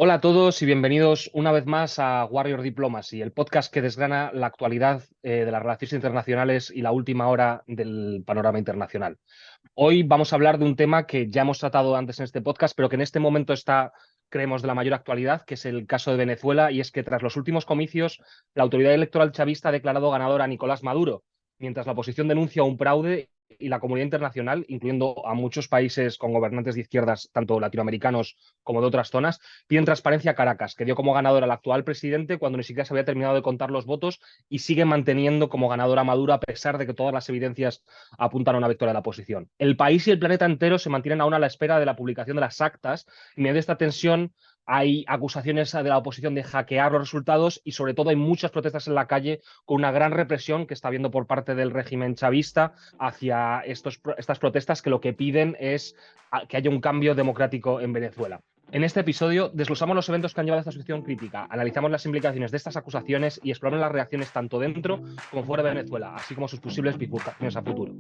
Hola a todos y bienvenidos una vez más a Warrior Diplomacy, el podcast que desgrana la actualidad de las relaciones internacionales y la última hora del panorama internacional. Hoy vamos a hablar de un tema que ya hemos tratado antes en este podcast, pero que en este momento está, creemos, de la mayor actualidad, que es el caso de Venezuela, y es que tras los últimos comicios, la autoridad electoral chavista ha declarado ganador a Nicolás Maduro, mientras la oposición denuncia un fraude y la comunidad internacional, incluyendo a muchos países con gobernantes de izquierdas, tanto latinoamericanos como de otras zonas, piden transparencia a Caracas, que dio como ganador al actual presidente cuando ni siquiera se había terminado de contar los votos y sigue manteniendo como ganador a Maduro a pesar de que todas las evidencias apuntan a una victoria de la oposición. El país y el planeta entero se mantienen aún a la espera de la publicación de las actas y mediante esta tensión hay acusaciones de la oposición de hackear los resultados y sobre todo hay muchas protestas en la calle con una gran represión que está habiendo por parte del régimen chavista hacia estas protestas que lo que piden es que haya un cambio democrático en Venezuela. En este episodio desglosamos los eventos que han llevado a esta situación crítica, analizamos las implicaciones de estas acusaciones y exploramos las reacciones tanto dentro como fuera de Venezuela, así como sus posibles bifurcaciones a futuro.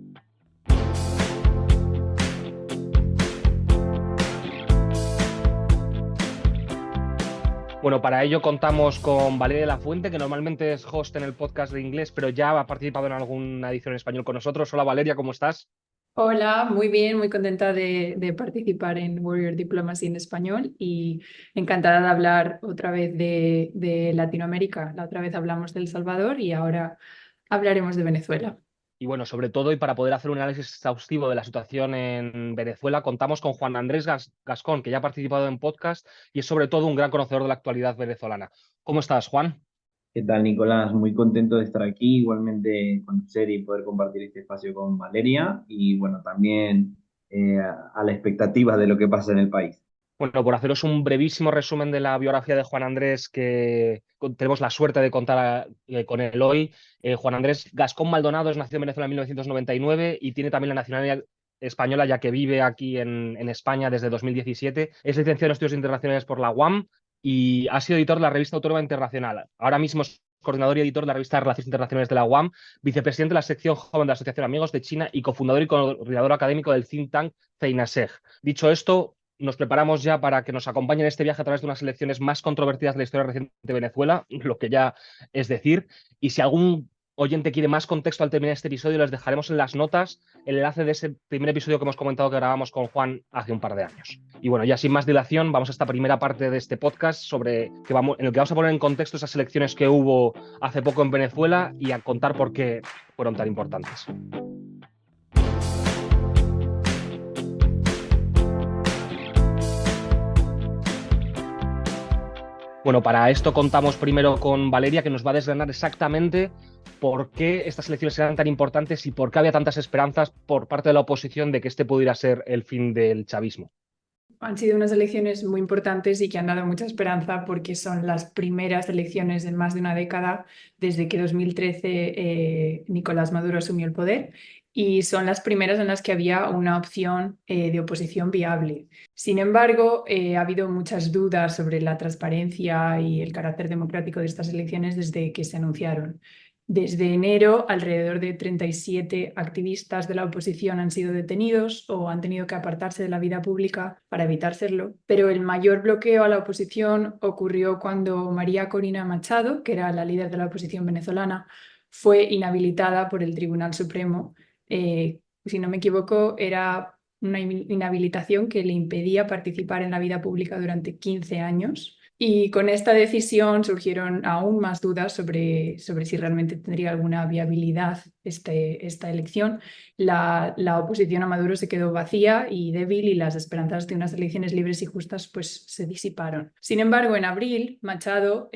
Bueno, para ello contamos con Valeria de la Fuente, que normalmente es host en el podcast de inglés, pero ya ha participado en alguna edición en español con nosotros. Hola Valeria, ¿cómo estás? Hola, muy bien, muy contenta de participar en Warrior Diplomacy en español y encantada de hablar otra vez de Latinoamérica. La otra vez hablamos de El Salvador y ahora hablaremos de Venezuela. Y bueno, sobre todo, y para poder hacer un análisis exhaustivo de la situación en Venezuela, contamos con Juan Andrés Gascón, que ya ha participado en podcast y es sobre todo un gran conocedor de la actualidad venezolana. ¿Cómo estás, Juan? ¿Qué tal, Nicolás? Muy contento de estar aquí, igualmente conocer y poder compartir este espacio con Valeria y bueno, también a la expectativa de lo que pasa en el país. Bueno, por haceros un brevísimo resumen de la biografía de Juan Andrés, que tenemos la suerte de contar con él hoy. Juan Andrés Gascón Maldonado es nacido en Venezuela en 1999 y tiene también la nacionalidad española, ya que vive aquí en España desde 2017. Es licenciado en Estudios Internacionales por la UAM y ha sido editor de la revista Autónoma Internacional. Ahora mismo es coordinador y editor de la revista de Relaciones Internacionales de la UAM, vicepresidente de la sección joven de la Asociación Amigos de China y cofundador y coordinador académico del think tank CEINASEG. Dicho esto, nos preparamos ya para que nos acompañe en este viaje a través de unas elecciones más controvertidas de la historia reciente de Venezuela, lo que ya es decir. Y si algún oyente quiere más contexto al terminar este episodio, les dejaremos en las notas el enlace de ese primer episodio que hemos comentado que grabamos con Juan hace un par de años. Y bueno, ya sin más dilación, vamos a esta primera parte de este podcast en el que vamos a poner en contexto esas elecciones que hubo hace poco en Venezuela y a contar por qué fueron tan importantes. Bueno, para esto contamos primero con Valeria, que nos va a desgranar exactamente por qué estas elecciones eran tan importantes y por qué había tantas esperanzas por parte de la oposición de que este pudiera ser el fin del chavismo. Han sido unas elecciones muy importantes y que han dado mucha esperanza porque son las primeras elecciones en más de una década desde que 2013 Nicolás Maduro asumió el poder y son las primeras en las que había una opción de oposición viable. Sin embargo, ha habido muchas dudas sobre la transparencia y el carácter democrático de estas elecciones desde que se anunciaron. Desde enero, alrededor de 37 activistas de la oposición han sido detenidos o han tenido que apartarse de la vida pública para evitar serlo. Pero el mayor bloqueo a la oposición ocurrió cuando María Corina Machado, que era la líder de la oposición venezolana, fue inhabilitada por el Tribunal Supremo. Si no me equivoco, era una inhabilitación que le impedía participar en la vida pública durante 15 años. Y con esta decisión surgieron aún más dudas sobre si realmente tendría alguna viabilidad esta elección. La oposición a Maduro se quedó vacía y débil y las esperanzas de unas elecciones libres y justas pues, se disiparon. Sin embargo, en abril, Machado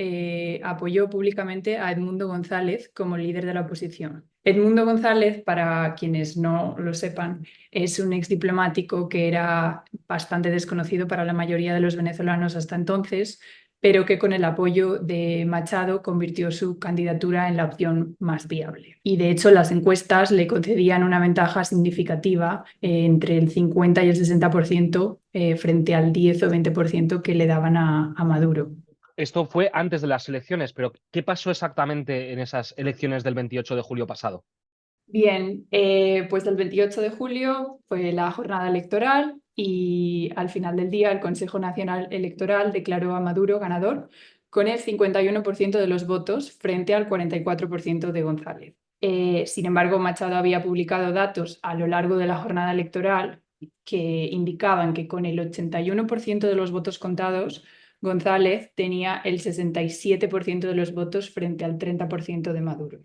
apoyó públicamente a Edmundo González como líder de la oposición. Edmundo González, para quienes no lo sepan, es un exdiplomático que era bastante desconocido para la mayoría de los venezolanos hasta entonces, pero que con el apoyo de Machado convirtió su candidatura en la opción más viable. Y de hecho las encuestas le concedían una ventaja significativa entre el 50 y el 60% frente al 10 o 20% que le daban a Maduro. Esto fue antes de las elecciones, pero ¿qué pasó exactamente en esas elecciones del 28 de julio pasado? Bien, pues el 28 de julio fue la jornada electoral y al final del día el Consejo Nacional Electoral declaró a Maduro ganador con el 51% de los votos frente al 44% de González. Sin embargo, Machado había publicado datos a lo largo de la jornada electoral que indicaban que con el 81% de los votos contados, González tenía el 67% de los votos frente al 30% de Maduro.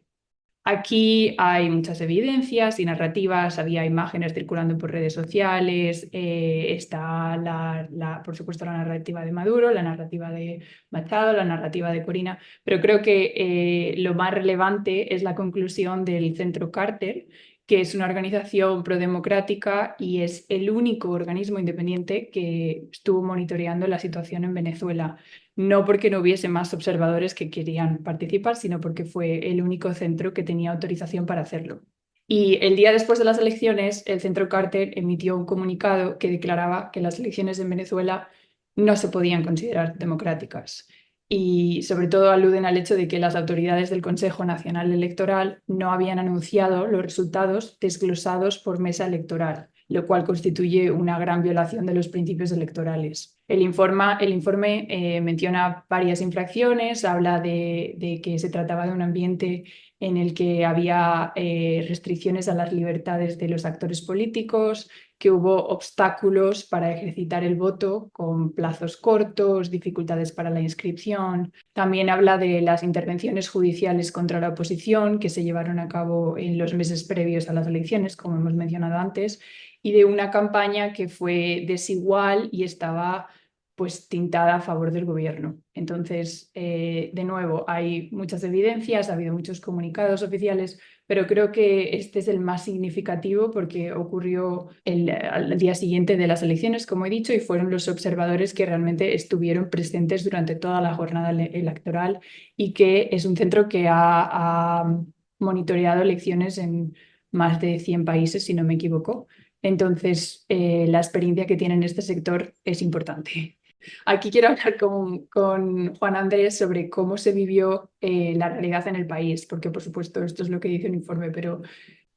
Aquí hay muchas evidencias y narrativas, había imágenes circulando por redes sociales, está por supuesto la narrativa de Maduro, la narrativa de Machado, la narrativa de Corina, pero creo que lo más relevante es la conclusión del Centro Carter, que es una organización prodemocrática y es el único organismo independiente que estuvo monitoreando la situación en Venezuela. No porque no hubiese más observadores que querían participar, sino porque fue el único centro que tenía autorización para hacerlo. Y el día después de las elecciones, el Centro Carter emitió un comunicado que declaraba que las elecciones en Venezuela no se podían considerar democráticas. Y sobre todo aluden al hecho de que las autoridades del Consejo Nacional Electoral no habían anunciado los resultados desglosados por mesa electoral, lo cual constituye una gran violación de los principios electorales. El informe menciona varias infracciones, habla de que se trataba de un ambiente en el que había restricciones a las libertades de los actores políticos, que hubo obstáculos para ejercitar el voto con plazos cortos, dificultades para la inscripción. También habla de las intervenciones judiciales contra la oposición que se llevaron a cabo en los meses previos a las elecciones, como hemos mencionado antes, y de una campaña que fue desigual y estaba pues tintada a favor del gobierno. Entonces, de nuevo, hay muchas evidencias, ha habido muchos comunicados oficiales, pero creo que este es el más significativo porque ocurrió al día siguiente de las elecciones, como he dicho, y fueron los observadores que realmente estuvieron presentes durante toda la jornada electoral y que es un centro que ha monitoreado elecciones en más de 100 países, si no me equivoco. Entonces, la experiencia que tiene en este sector es importante. Aquí quiero hablar con Juan Andrés sobre cómo se vivió la realidad en el país, porque por supuesto esto es lo que dice el informe, pero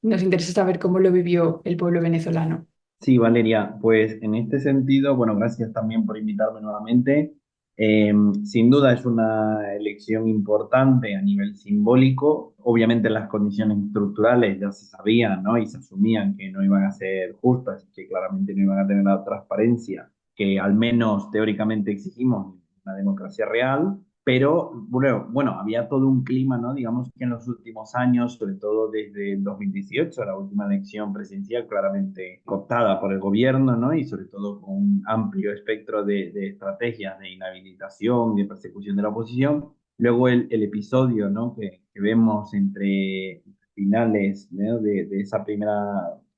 nos interesa saber cómo lo vivió el pueblo venezolano. Sí, Valeria, pues en este sentido, bueno, gracias también por invitarme nuevamente. Sin duda es una elección importante a nivel simbólico. Obviamente las condiciones estructurales ya se sabían, ¿no? Y se asumían que no iban a ser justas, que claramente no iban a tener la transparencia que al menos teóricamente exigimos en una democracia real. Pero bueno, había todo un clima, ¿no? Digamos que en los últimos años, sobre todo desde el 2018, la última elección presidencial, claramente cooptada por el gobierno, ¿no? Y sobre todo con un amplio espectro de estrategias de inhabilitación, de persecución de la oposición. Luego el episodio, ¿no? Que vemos entre finales, ¿no? de esa primera,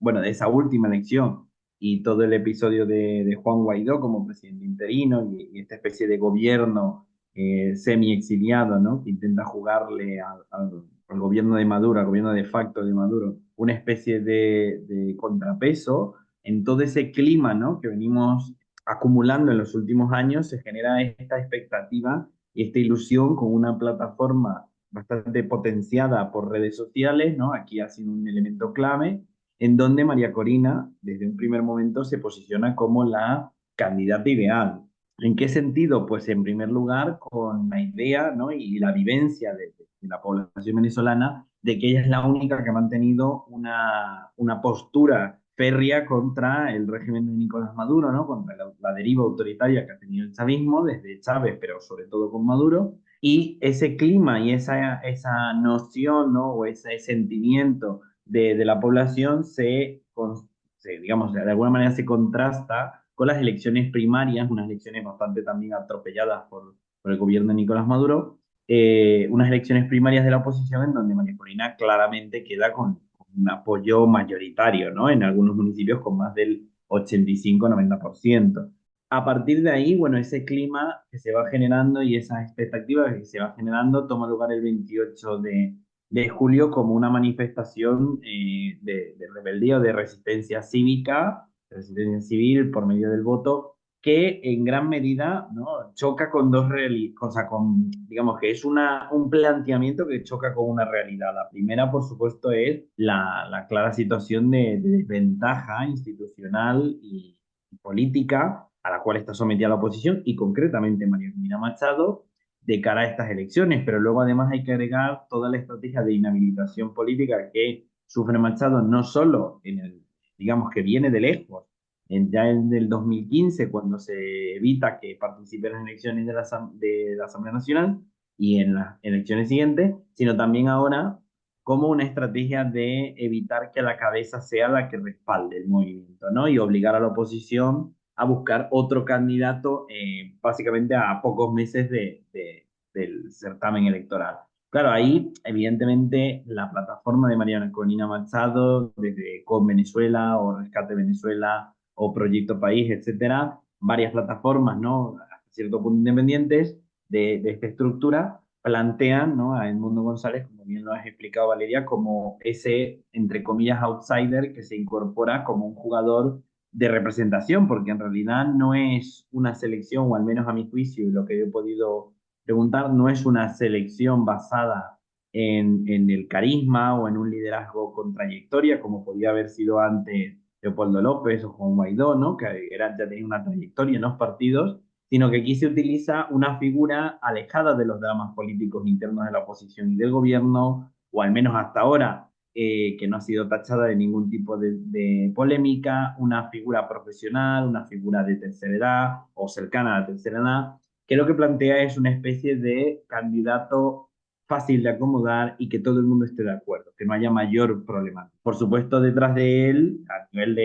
bueno, de esa última elección y todo el episodio de Juan Guaidó como presidente interino y esta especie de gobierno semi-exiliado, ¿no? Que intenta jugarle al gobierno de Maduro, al gobierno de facto de Maduro, una especie de contrapeso en todo ese clima, ¿no? Que venimos acumulando en los últimos años, se genera esta expectativa y esta ilusión con una plataforma bastante potenciada por redes sociales, ¿no? Aquí ha sido un elemento clave, en donde María Corina, desde un primer momento, se posiciona como la candidata ideal. ¿En qué sentido? Pues en primer lugar con la idea, ¿no? y la vivencia de la población venezolana de que ella es la única que ha mantenido una postura férrea contra el régimen de Nicolás Maduro, ¿no? Contra la deriva autoritaria que ha tenido el chavismo desde Chávez, pero sobre todo con Maduro. Y ese clima y esa noción, ¿no? O ese sentimiento de la población digamos, de alguna manera se contrasta con las elecciones primarias, unas elecciones bastante también atropelladas por el gobierno de Nicolás Maduro, unas elecciones primarias de la oposición en donde María Corina claramente queda con un apoyo mayoritario, ¿no? En algunos municipios con más del 85-90%. A partir de ahí, bueno, ese clima que se va generando y esas expectativas que se va generando toma lugar el 28 de julio como una manifestación de rebeldía o de resistencia cívica, de resistencia civil por medio del voto, que en gran medida, ¿no?, choca con dos realidades, o sea, digamos que es un planteamiento que choca con una realidad. La primera, por supuesto, es la clara situación de desventaja institucional y política a la cual está sometida la oposición y concretamente María Corina Machado de cara a estas elecciones, pero luego además hay que agregar toda la estrategia de inhabilitación política que sufre Machado, no solo digamos que viene de lejos, ya en el 2015, cuando se evita que participe en las elecciones de la Asamblea Nacional y en las elecciones siguientes, sino también ahora como una estrategia de evitar que la cabeza sea la que respalde el movimiento, ¿no? Y obligar a la oposición a buscar otro candidato, básicamente a pocos meses del certamen electoral. Claro, ahí evidentemente la plataforma de Mariana Corina Machado, desde Con Venezuela o Rescate Venezuela o Proyecto País, etcétera, varias plataformas, ¿no?, hasta cierto punto independientes de esta estructura, plantean, ¿no?, a Edmundo González, como bien lo has explicado, Valeria, como ese, entre comillas, outsider que se incorpora como un jugador de representación, porque en realidad no es una selección, o al menos a mi juicio, y lo que he podido preguntar, no es una selección basada en el carisma o en un liderazgo con trayectoria, como podía haber sido antes Leopoldo López o Juan Guaidó, ¿no?, que ya tenía una trayectoria en los partidos, sino que aquí se utiliza una figura alejada de los dramas políticos internos de la oposición y del gobierno, o al menos hasta ahora, que no ha sido tachada de ningún tipo de polémica, una figura profesional, una figura de tercera edad o cercana a la tercera edad, que lo que plantea es una especie de candidato fácil de acomodar y que todo el mundo esté de acuerdo, que no haya mayor problema. Por supuesto, detrás de él, a nivel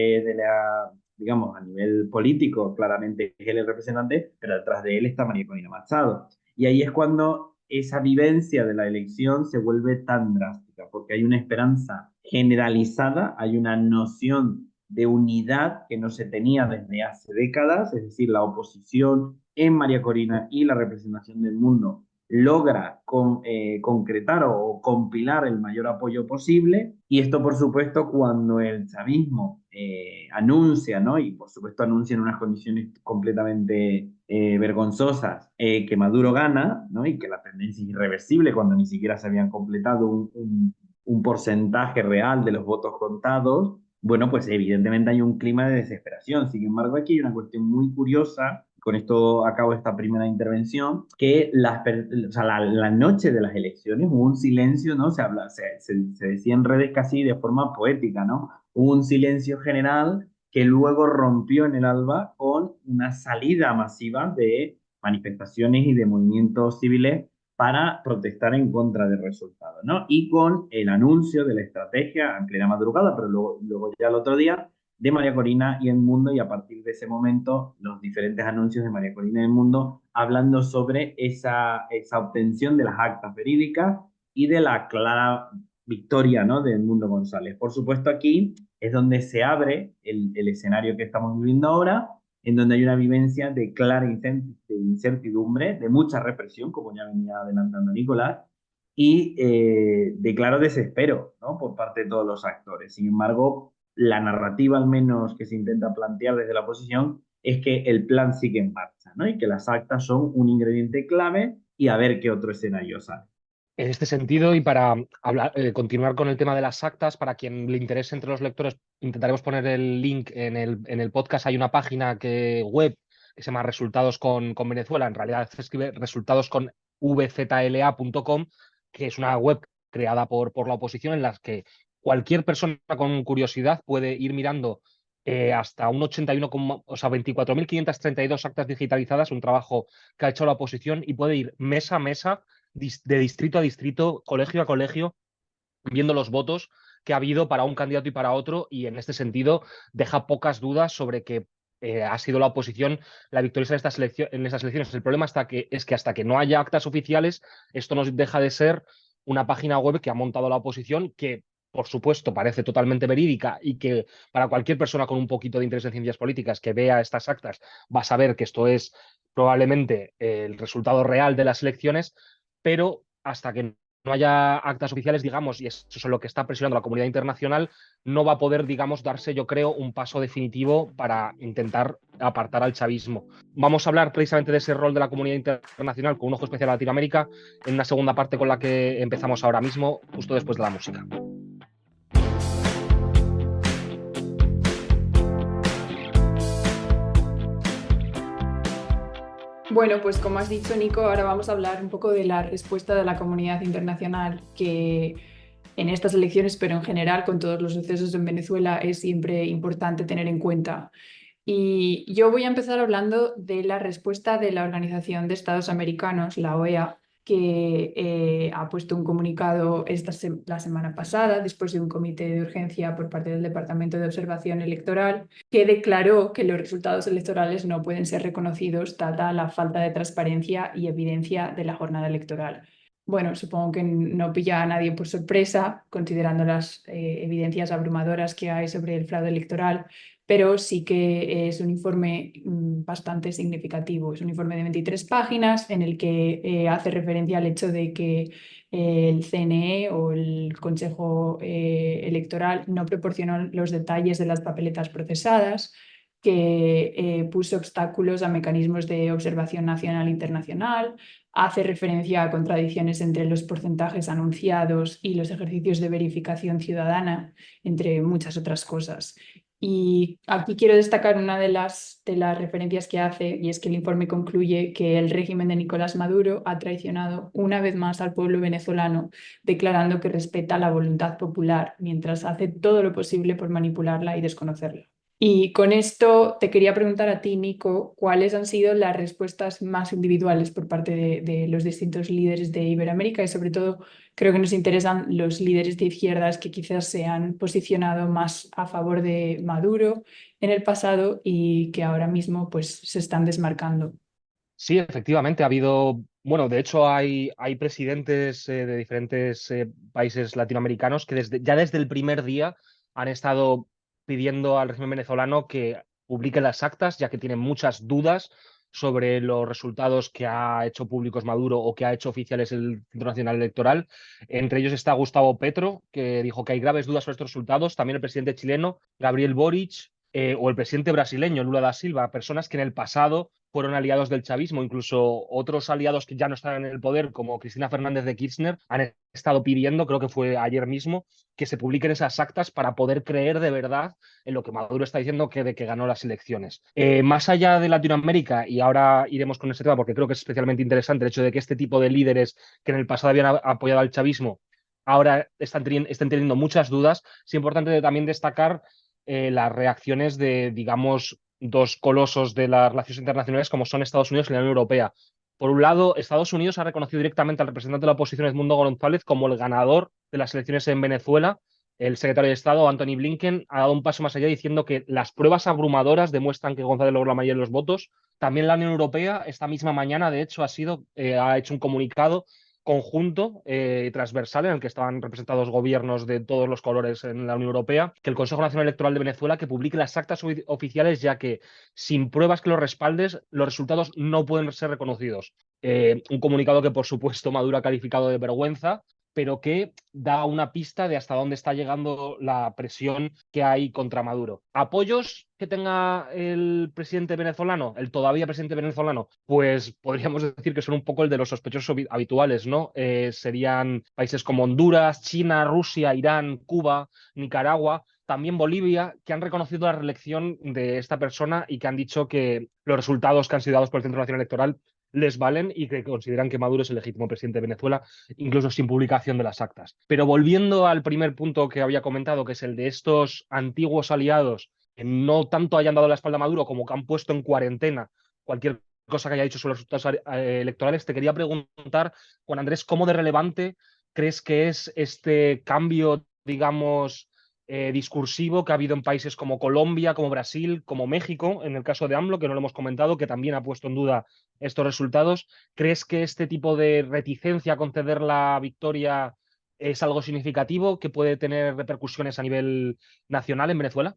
digamos, a nivel político, claramente es él el representante, pero detrás de él está María Corina Machado. Y ahí es cuando esa vivencia de la elección se vuelve tan drástica, porque hay una esperanza generalizada, hay una noción de unidad que no se tenía desde hace décadas, es decir, la oposición en María Corina y la representación del mundo logra concretar o compilar el mayor apoyo posible. Y esto, por supuesto, cuando el chavismo anuncia, ¿no?, y por supuesto anuncia en unas condiciones completamente vergonzosas, que Maduro gana, ¿no?, y que la tendencia es irreversible cuando ni siquiera se habían completado un porcentaje real de los votos contados, bueno, pues evidentemente hay un clima de desesperación. Sin embargo, aquí hay una cuestión muy curiosa, con esto acabo esta primera intervención, que o sea, la noche de las elecciones hubo un silencio, ¿no? Se decía en redes casi de forma poética, ¿no? Hubo un silencio general que luego rompió en el alba con una salida masiva de manifestaciones y de movimientos civiles para protestar en contra del resultado, ¿no? Y con el anuncio de la estrategia en plena madrugada, pero luego ya el otro día, de María Corina y El Mundo, y a partir de ese momento los diferentes anuncios de María Corina y El Mundo hablando sobre esa obtención de las actas verídicas y de la clara victoria, ¿no?, de Edmundo González. Por supuesto, aquí es donde se abre el escenario que estamos viviendo ahora, en donde hay una vivencia de clara incertidumbre, de mucha represión, como ya venía adelantando Nicolás, y de claro desespero, ¿no?, por parte de todos los actores. Sin embargo, la narrativa, al menos que se intenta plantear desde la oposición, es que el plan sigue en marcha, ¿no?, y que las actas son un ingrediente clave y a ver qué otro escenario sale. En este sentido, y para continuar con el tema de las actas, para quien le interese entre los lectores, intentaremos poner el link en el podcast. Hay una página web que se llama Resultados con Venezuela. En realidad se escribe resultados con vzla.com, que es una web creada por la oposición en la que cualquier persona con curiosidad puede ir mirando hasta un 81, o sea, 24.532 actas digitalizadas, un trabajo que ha hecho la oposición, y puede ir mesa a mesa, de distrito a distrito, colegio a colegio, viendo los votos que ha habido para un candidato y para otro, y en este sentido deja pocas dudas sobre que ha sido la oposición la victoriosa en estas elecciones. El problema es que hasta que no haya actas oficiales, esto no deja de ser una página web que ha montado la oposición, que por supuesto parece totalmente verídica y que para cualquier persona con un poquito de interés en ciencias políticas que vea estas actas va a saber que esto es probablemente el resultado real de las elecciones, pero hasta que no haya actas oficiales, digamos, y eso es lo que está presionando la comunidad internacional, no va a poder, digamos, darse, yo creo, un paso definitivo para intentar apartar al chavismo. Vamos a hablar precisamente de ese rol de la comunidad internacional con un ojo especial a Latinoamérica en una segunda parte con la que empezamos ahora mismo, justo después de la música. Bueno, pues como has dicho, Nico, ahora vamos a hablar un poco de la respuesta de la comunidad internacional que en estas elecciones, pero en general con todos los sucesos en Venezuela, es siempre importante tener en cuenta. Y yo voy a empezar hablando de la respuesta de la Organización de Estados Americanos, la OEA, que ha puesto un comunicado la semana pasada, después de un comité de urgencia por parte del Departamento de Observación Electoral, que declaró que los resultados electorales no pueden ser reconocidos dada la falta de transparencia y evidencia de la jornada electoral. Bueno, supongo que no pilla a nadie por sorpresa, considerando las evidencias abrumadoras que hay sobre el fraude electoral, pero sí que es un informe bastante significativo. Es un informe de 23 páginas en el que hace referencia al hecho de que el CNE o el Consejo Electoral no proporcionó los detalles de las papeletas procesadas, que puso obstáculos a mecanismos de observación nacional e internacional, hace referencia a contradicciones entre los porcentajes anunciados y los ejercicios de verificación ciudadana, entre muchas otras cosas. Y aquí quiero destacar una de las referencias que hace, y es que el informe concluye que el régimen de Nicolás Maduro ha traicionado una vez más al pueblo venezolano, declarando que respeta la voluntad popular, mientras hace todo lo posible por manipularla y desconocerla. Y con esto te quería preguntar a ti, Nico, ¿cuáles han sido las respuestas más individuales por parte de los distintos líderes de Iberoamérica? Y sobre todo, creo que nos interesan los líderes de izquierdas que quizás se han posicionado más a favor de Maduro en el pasado y que ahora mismo pues, se están desmarcando. Sí, efectivamente, ha habido, bueno, de hecho hay presidentes de diferentes países latinoamericanos que ya desde el primer día han estado pidiendo al régimen venezolano que publique las actas, ya que tienen muchas dudas sobre los resultados que ha hecho públicos Maduro o que ha hecho oficiales el Centro Nacional Electoral. Entre ellos está Gustavo Petro, que dijo que hay graves dudas sobre estos resultados, también el presidente chileno, Gabriel Boric, o el presidente brasileño, Lula da Silva, personas que en el pasado fueron aliados del chavismo, incluso otros aliados que ya no están en el poder, como Cristina Fernández de Kirchner, han estado pidiendo, creo que fue ayer mismo, que se publiquen esas actas para poder creer de verdad en lo que Maduro está diciendo de que ganó las elecciones. Más allá de Latinoamérica, y ahora iremos con ese tema porque creo que es especialmente interesante el hecho de que este tipo de líderes que en el pasado habían apoyado al chavismo ahora están teniendo muchas dudas, es importante también destacar las reacciones de, digamos, dos colosos de las relaciones internacionales como son Estados Unidos y la Unión Europea. Por un lado, Estados Unidos ha reconocido directamente al representante de la oposición, Edmundo González, como el ganador de las elecciones en Venezuela. El secretario de Estado, Anthony Blinken, ha dado un paso más allá diciendo que las pruebas abrumadoras demuestran que González logró la mayoría de los votos. También la Unión Europea, esta misma mañana, de hecho, ha hecho un comunicado conjunto transversal en el que estaban representados gobiernos de todos los colores en la Unión Europea, que el Consejo Nacional Electoral de Venezuela que publique las actas oficiales, ya que sin pruebas que los respaldes, los resultados no pueden ser reconocidos. Un comunicado que, por supuesto, Maduro ha calificado de vergüenza, pero que da una pista de hasta dónde está llegando la presión que hay contra Maduro. ¿Apoyos que tenga el presidente venezolano, el todavía presidente venezolano? Pues podríamos decir que son un poco el de los sospechosos habituales, ¿no? Serían países como Honduras, China, Rusia, Irán, Cuba, Nicaragua, también Bolivia, que han reconocido la reelección de esta persona y que han dicho que los resultados que han sido dados por el Centro Nacional Electoral les valen y que consideran que Maduro es el legítimo presidente de Venezuela, incluso sin publicación de las actas. Pero volviendo al primer punto que había comentado, que es el de estos antiguos aliados que no tanto hayan dado la espalda a Maduro como que han puesto en cuarentena cualquier cosa que haya dicho sobre los resultados electorales, te quería preguntar, Juan Andrés, ¿cómo de relevante crees que es este cambio, digamos, discursivo que ha habido en países como Colombia, como Brasil, como México, en el caso de AMLO, que no lo hemos comentado, que también ha puesto en duda estos resultados? ¿Crees que este tipo de reticencia a conceder la victoria es algo significativo que puede tener repercusiones a nivel nacional en Venezuela?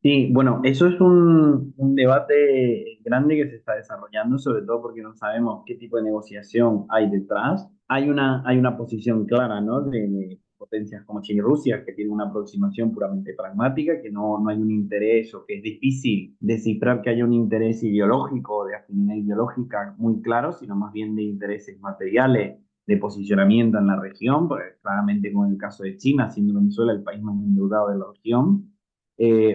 Sí, bueno, eso es un debate grande que se está desarrollando, sobre todo porque no sabemos qué tipo de negociación hay detrás. Hay una posición clara, ¿no? De potencias como China y Rusia, que tienen una aproximación puramente pragmática, que no hay un interés o que es difícil descifrar que haya un interés ideológico o de afinidad ideológica muy claro, sino más bien de intereses materiales, de posicionamiento en la región, pues claramente con el caso de China, siendo Venezuela el país más endeudado de la región,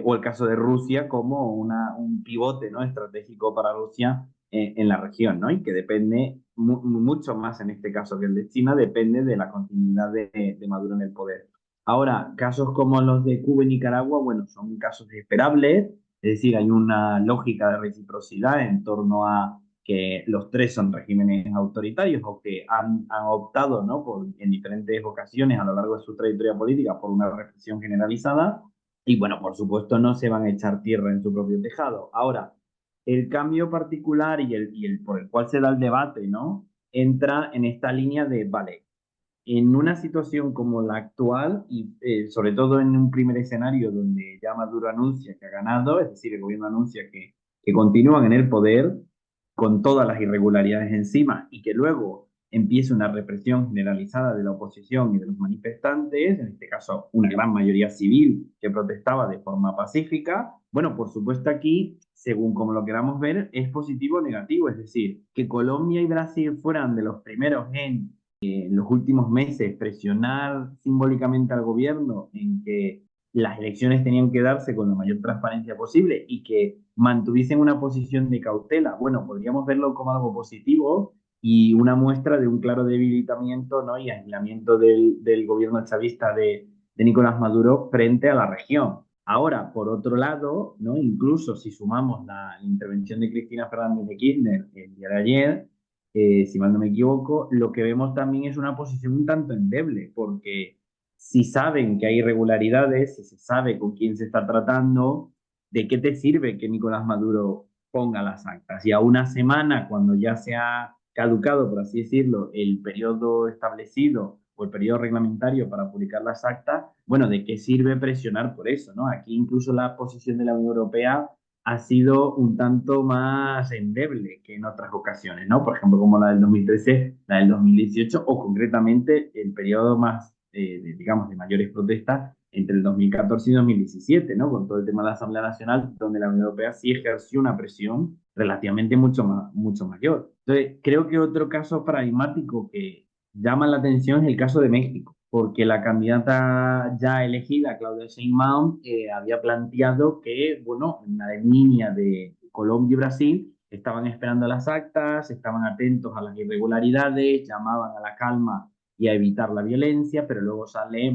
o el caso de Rusia como un pivote, ¿no? Estratégico para Rusia en la región, ¿no? Y que depende mucho más en este caso que el de China, depende de la continuidad de Maduro en el poder. Ahora, casos como los de Cuba y Nicaragua, bueno, son casos esperables, es decir, hay una lógica de reciprocidad en torno a que los tres son regímenes autoritarios o que han optado, ¿no? En diferentes ocasiones a lo largo de su trayectoria política por una represión generalizada y bueno, por supuesto no se van a echar tierra en su propio tejado. Ahora, el cambio particular y el por el cual se da el debate, ¿no? Entra en esta línea de, vale, en una situación como la actual y sobre todo en un primer escenario donde ya Maduro anuncia que ha ganado, es decir, el gobierno anuncia que continúan en el poder con todas las irregularidades encima y que luego empiece una represión generalizada de la oposición y de los manifestantes, en este caso una gran mayoría civil que protestaba de forma pacífica. Bueno, por supuesto aquí, según como lo queramos ver, es positivo o negativo, es decir, que Colombia y Brasil fueran de los primeros en los últimos meses presionar simbólicamente al gobierno en que las elecciones tenían que darse con la mayor transparencia posible y que mantuviesen una posición de cautela. Bueno, podríamos verlo como algo positivo y una muestra de un claro debilitamiento, ¿no? Y aislamiento del gobierno chavista de Nicolás Maduro frente a la región. Ahora, por otro lado, ¿no? Incluso si sumamos la intervención de Cristina Fernández de Kirchner el día de ayer, si mal no me equivoco, lo que vemos también es una posición un tanto endeble, porque si saben que hay irregularidades, si se sabe con quién se está tratando, ¿de qué te sirve que Nicolás Maduro ponga las actas? Y a una semana, cuando ya se ha caducado, por así decirlo, el periodo establecido o el periodo reglamentario para publicar las actas, bueno, ¿de qué sirve presionar por eso, no? Aquí incluso la posición de la Unión Europea ha sido un tanto más endeble que en otras ocasiones, ¿no? Por ejemplo, como la del 2013, la del 2018 o concretamente el periodo más, digamos, de mayores protestas entre el 2014 y 2017, ¿no? Con todo el tema de la Asamblea Nacional, donde la Unión Europea sí ejerció una presión relativamente mucho mayor. Entonces, creo que otro caso paradigmático que llama la atención es el caso de México, porque la candidata ya elegida, Claudia Sheinbaum, había planteado que, bueno, en la línea de Colombia y Brasil estaban esperando las actas, estaban atentos a las irregularidades, llamaban a la calma y a evitar la violencia, pero luego sale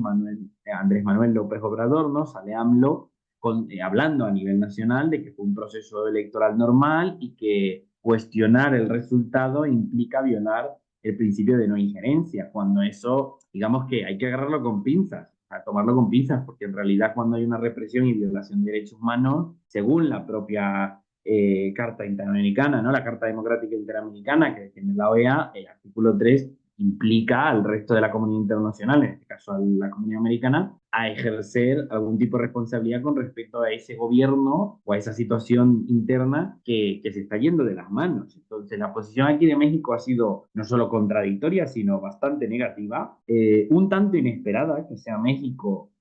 Andrés Manuel López Obrador, ¿no? Sale AMLO hablando a nivel nacional de que fue un proceso electoral normal y que cuestionar el resultado implica violar el principio de no injerencia, cuando eso, digamos que hay que agarrarlo con pinzas, a tomarlo con pinzas, porque en realidad cuando hay una represión y violación de derechos humanos, según la propia Carta Interamericana, ¿no? La Carta Democrática Interamericana, que tiene la OEA, el artículo 3 implica al resto de la comunidad internacional, en este caso a la comunidad americana, a ejercer algún tipo de responsabilidad con respecto a ese gobierno o a esa situación interna que se está yendo de las manos. Entonces, la posición aquí de México ha sido no solo contradictoria, sino bastante negativa, un tanto inesperada que sea México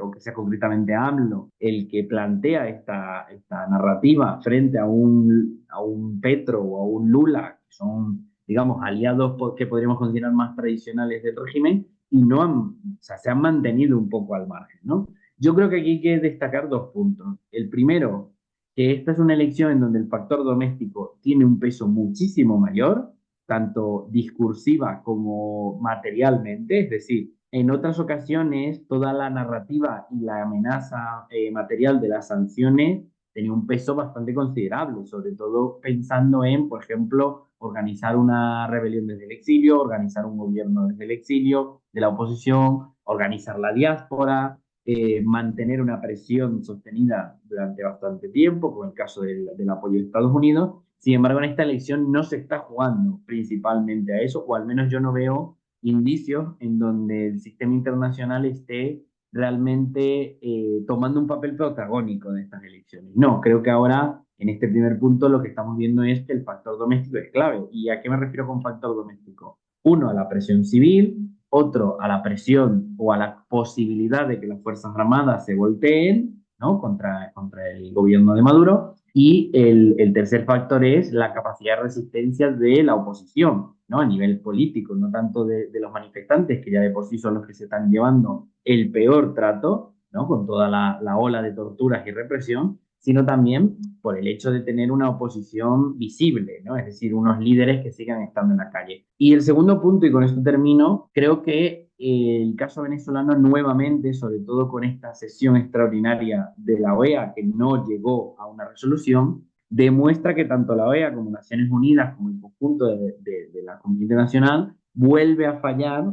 o que sea concretamente AMLO el que plantea esta narrativa frente a un Petro o a un Lula, que son, digamos, aliados que podríamos considerar más tradicionales del régimen, y no han, o sea, se han mantenido un poco al margen, ¿no? Yo creo que aquí hay que destacar dos puntos. El primero, que esta es una elección en donde el factor doméstico tiene un peso muchísimo mayor, tanto discursiva como materialmente, es decir, en otras ocasiones toda la narrativa y la amenaza material de las sanciones tenía un peso bastante considerable, sobre todo pensando en, por ejemplo, organizar una rebelión desde el exilio, organizar un gobierno desde el exilio de la oposición, organizar la diáspora, mantener una presión sostenida durante bastante tiempo, como el caso del apoyo de Estados Unidos. Sin embargo, en esta elección no se está jugando principalmente a eso, o al menos yo no veo indicios en donde el sistema internacional esté realmente tomando un papel protagónico de estas elecciones. No, creo que ahora, en este primer punto, lo que estamos viendo es que el factor doméstico es clave. ¿Y a qué me refiero con factor doméstico? Uno, a la presión civil, otro, a la presión o a la posibilidad de que las Fuerzas Armadas se volteen, ¿no? contra el gobierno de Maduro. Y el tercer factor es la capacidad de resistencia de la oposición, ¿no? A nivel político, no tanto de los manifestantes, que ya de por sí son los que se están llevando el peor trato, ¿no? Con toda la ola de torturas y represión, sino también por el hecho de tener una oposición visible, ¿no? Es decir, unos líderes que sigan estando en la calle. Y el segundo punto, y con esto termino, creo que el caso venezolano nuevamente, sobre todo con esta sesión extraordinaria de la OEA que no llegó a una resolución, demuestra que tanto la OEA como Naciones Unidas, como el conjunto de la comunidad internacional, vuelve a fallar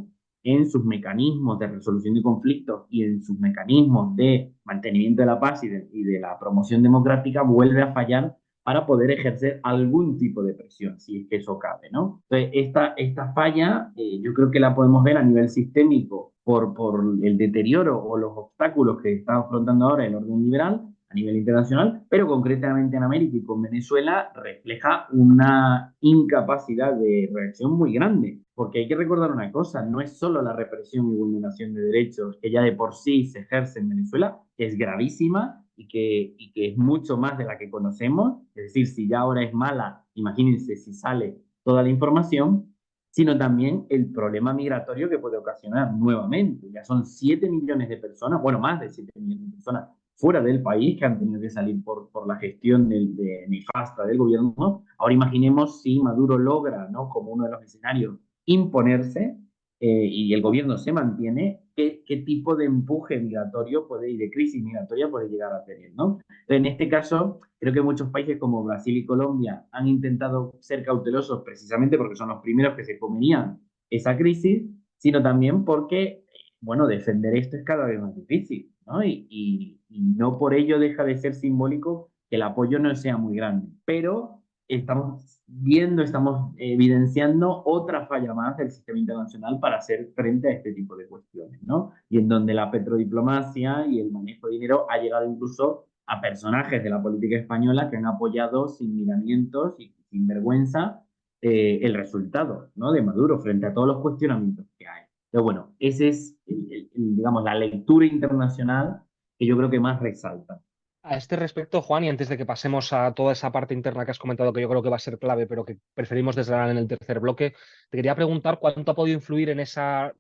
en sus mecanismos de resolución de conflictos y en sus mecanismos de mantenimiento de la paz y de la promoción democrática, vuelve a fallar para poder ejercer algún tipo de presión, si es que eso cabe, ¿no? Entonces, esta falla yo creo que la podemos ver a nivel sistémico por el deterioro o los obstáculos que está afrontando ahora el orden liberal a nivel internacional, pero concretamente en América y con Venezuela refleja una incapacidad de reacción muy grande. Porque hay que recordar una cosa, no es solo la represión y vulneración de derechos que ya de por sí se ejerce en Venezuela, que es gravísima y que es mucho más de la que conocemos, es decir, si ya ahora es mala, imagínense si sale toda la información, sino también el problema migratorio que puede ocasionar nuevamente. Ya son 7 millones de personas, bueno, más de 7 millones de personas fuera del país que han tenido que salir por la gestión nefasta del gobierno. Ahora imaginemos si Maduro logra, ¿no? Como uno de los escenarios, imponerse y el gobierno se mantiene, ¿qué tipo de empuje migratorio puede y de crisis migratoria puede llegar a tener, ¿no? En este caso, creo que muchos países como Brasil y Colombia han intentado ser cautelosos precisamente porque son los primeros que se comerían esa crisis, sino también porque, bueno, defender esto es cada vez más difícil, ¿no? Y no por ello deja de ser simbólico que el apoyo no sea muy grande, pero estamos viendo, estamos evidenciando otra falla más del sistema internacional para hacer frente a este tipo de cuestiones, ¿no? Y en donde la petrodiplomacia y el manejo de dinero ha llegado incluso a personajes de la política española que han apoyado sin miramientos y sin vergüenza el resultado, ¿no? De Maduro frente a todos los cuestionamientos que hay. Pero bueno, esa es, digamos, la lectura internacional que yo creo que más resalta. A este respecto, Juan, y antes de que pasemos a toda esa parte interna que has comentado, que yo creo que va a ser clave, pero que preferimos desgranar en el tercer bloque, te quería preguntar cuánto ha podido influir en esa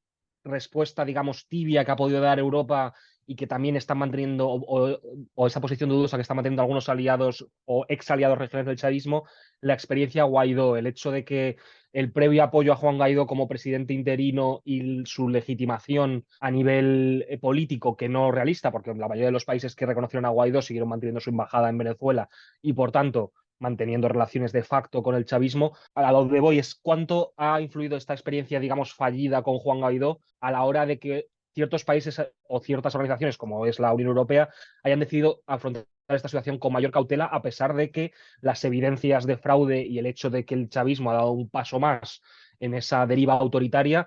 respuesta, digamos, tibia que ha podido dar Europa y que también están manteniendo, o esa posición dudosa que están manteniendo algunos aliados o ex aliados regionales del chavismo, la experiencia Guaidó, el hecho de que el previo apoyo a Juan Guaidó como presidente interino y su legitimación a nivel político, que no realista, porque la mayoría de los países que reconocieron a Guaidó siguieron manteniendo su embajada en Venezuela y, por tanto, manteniendo relaciones de facto con el chavismo. A lo que voy es cuánto ha influido esta experiencia, digamos, fallida con Juan Guaidó a la hora de que ciertos países o ciertas organizaciones, como es la Unión Europea, hayan decidido afrontar esta situación con mayor cautela, a pesar de que las evidencias de fraude y el hecho de que el chavismo ha dado un paso más en esa deriva autoritaria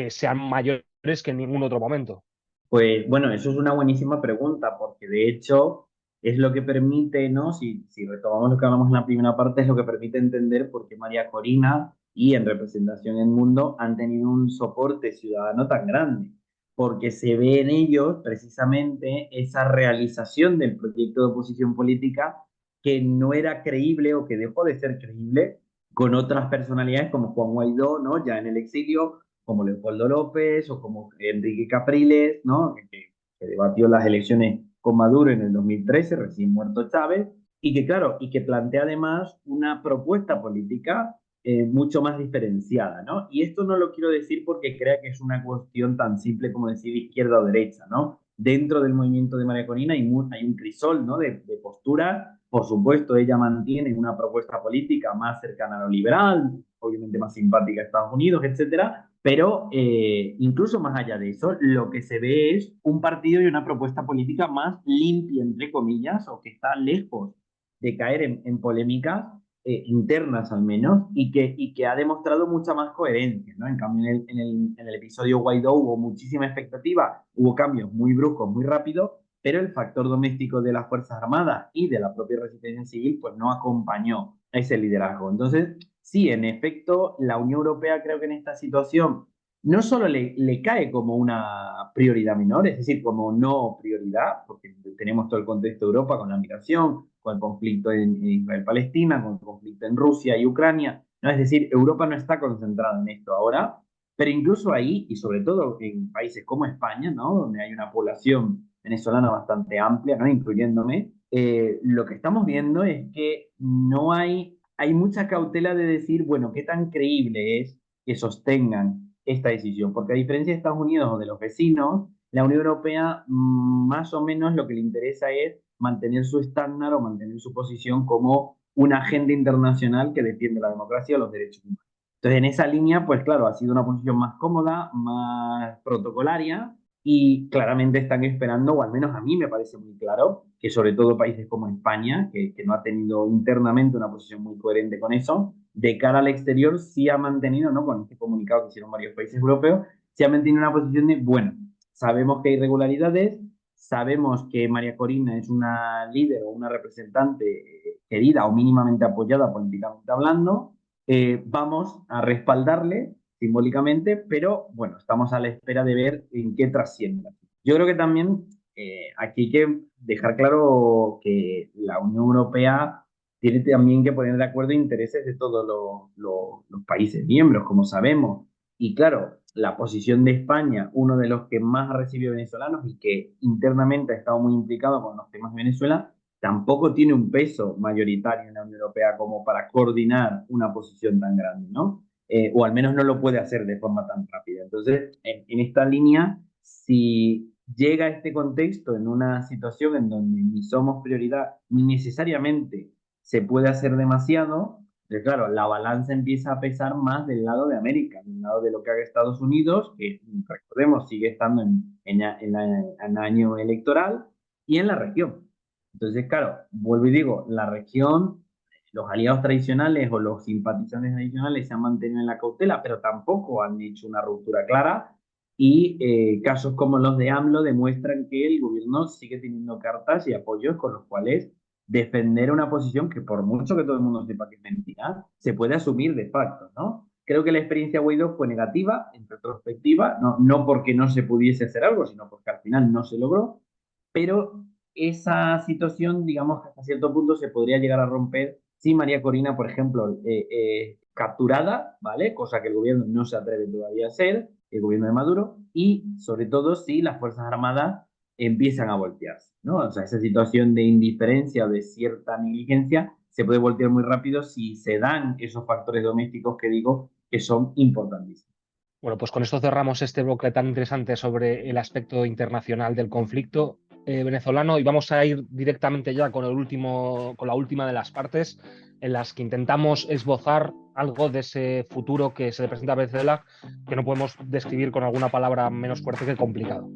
sean mayores que en ningún otro momento. Pues bueno, eso es una buenísima pregunta, porque de hecho es lo que permite, ¿no? Si retomamos lo que hablamos en la primera parte, es lo que permite entender por qué María Corina y en representación en Mundo han tenido un soporte ciudadano tan grande, porque se ve en ellos precisamente esa realización del proyecto de oposición política que no era creíble o que dejó de ser creíble con otras personalidades como Juan Guaidó, ¿no? Ya en el exilio como Leopoldo López o como Enrique Capriles, ¿no? Que debatió las elecciones con Maduro en el 2013, recién muerto Chávez, y que, claro, y que plantea además una propuesta política mucho más diferenciada, ¿no? Y esto no lo quiero decir porque crea que es una cuestión tan simple como decir izquierda o derecha, ¿no? Dentro del movimiento de María Corina hay un crisol, ¿no? De postura. Por supuesto, ella mantiene una propuesta política más cercana a lo liberal, obviamente más simpática a Estados Unidos, etcétera, pero incluso más allá de eso, lo que se ve es un partido y una propuesta política más limpia, entre comillas, o que está lejos de caer en polémicas internas al menos, y que ha demostrado mucha más coherencia, ¿no? En cambio, en el episodio Guaidó hubo muchísima expectativa, hubo cambios muy bruscos, muy rápidos, pero el factor doméstico de las Fuerzas Armadas y de la propia resistencia civil pues no acompañó ese liderazgo. Entonces, sí, en efecto, la Unión Europea creo que en esta situación no solo le cae como una prioridad menor, es decir, como no prioridad, porque tenemos todo el contexto de Europa con la migración, con el conflicto en Israel-Palestina, con el conflicto en Rusia y Ucrania, ¿no? Es decir, Europa no está concentrada en esto ahora, pero incluso ahí, y sobre todo en países como España, ¿no? Donde hay una población venezolana bastante amplia, ¿no? Incluyéndome, lo que estamos viendo es que no hay mucha cautela de decir, bueno, qué tan creíble es que sostengan esta decisión, porque a diferencia de Estados Unidos o de los vecinos, la Unión Europea más o menos lo que le interesa es mantener su estándar o mantener su posición como una agenda internacional que defiende la democracia o los derechos humanos. Entonces, en esa línea, pues claro, ha sido una posición más cómoda, más protocolaria, y claramente están esperando, o al menos a mí me parece muy claro, que sobre todo países como España, que no ha tenido internamente una posición muy coherente con eso, de cara al exterior sí ha mantenido, ¿no? Con este comunicado que hicieron varios países europeos, sí ha mantenido una posición de, bueno, sabemos que hay irregularidades, sabemos que María Corina es una líder o una representante querida o mínimamente apoyada políticamente hablando, vamos a respaldarle simbólicamente, pero bueno, estamos a la espera de ver en qué trasciende. Yo creo que también aquí hay que dejar claro que la Unión Europea tiene también que poner de acuerdo intereses de todos los países miembros, como sabemos. Y claro, la posición de España, uno de los que más ha recibido venezolanos y que internamente ha estado muy implicado con los temas de Venezuela, tampoco tiene un peso mayoritario en la Unión Europea como para coordinar una posición tan grande, ¿no? O al menos no lo puede hacer de forma tan rápida. Entonces, en esta línea, si llega a este contexto en una situación en donde ni somos prioridad, ni necesariamente se puede hacer demasiado, pues claro, la balanza empieza a pesar más del lado de América, del lado de lo que haga Estados Unidos, que recordemos sigue estando en año electoral, y en la región. Entonces, claro, vuelvo y digo, la región, los aliados tradicionales o los simpatizantes tradicionales se han mantenido en la cautela, pero tampoco han hecho una ruptura clara. Y casos como los de AMLO demuestran que el gobierno sigue teniendo cartas y apoyos con los cuales defender una posición que por mucho que todo el mundo sepa que es mentira, se puede asumir de facto, ¿no? Creo que la experiencia Guaidó fue negativa en retrospectiva, no porque no se pudiese hacer algo, sino porque al final no se logró, pero esa situación, digamos, hasta cierto punto se podría llegar a romper si María Corina, por ejemplo, capturada, ¿vale? Cosa que el gobierno no se atreve todavía a hacer, el gobierno de Maduro, y sobre todo si las Fuerzas Armadas empiezan a voltearse, ¿no? O sea, esa situación de indiferencia o de cierta negligencia se puede voltear muy rápido si se dan esos factores domésticos que digo que son importantísimos. Bueno, pues con esto cerramos este bloque tan interesante sobre el aspecto internacional del conflicto venezolano y vamos a ir directamente ya con con la última de las partes en las que intentamos esbozar algo de ese futuro que se le presenta a Venezuela que no podemos describir con alguna palabra menos fuerte que complicado.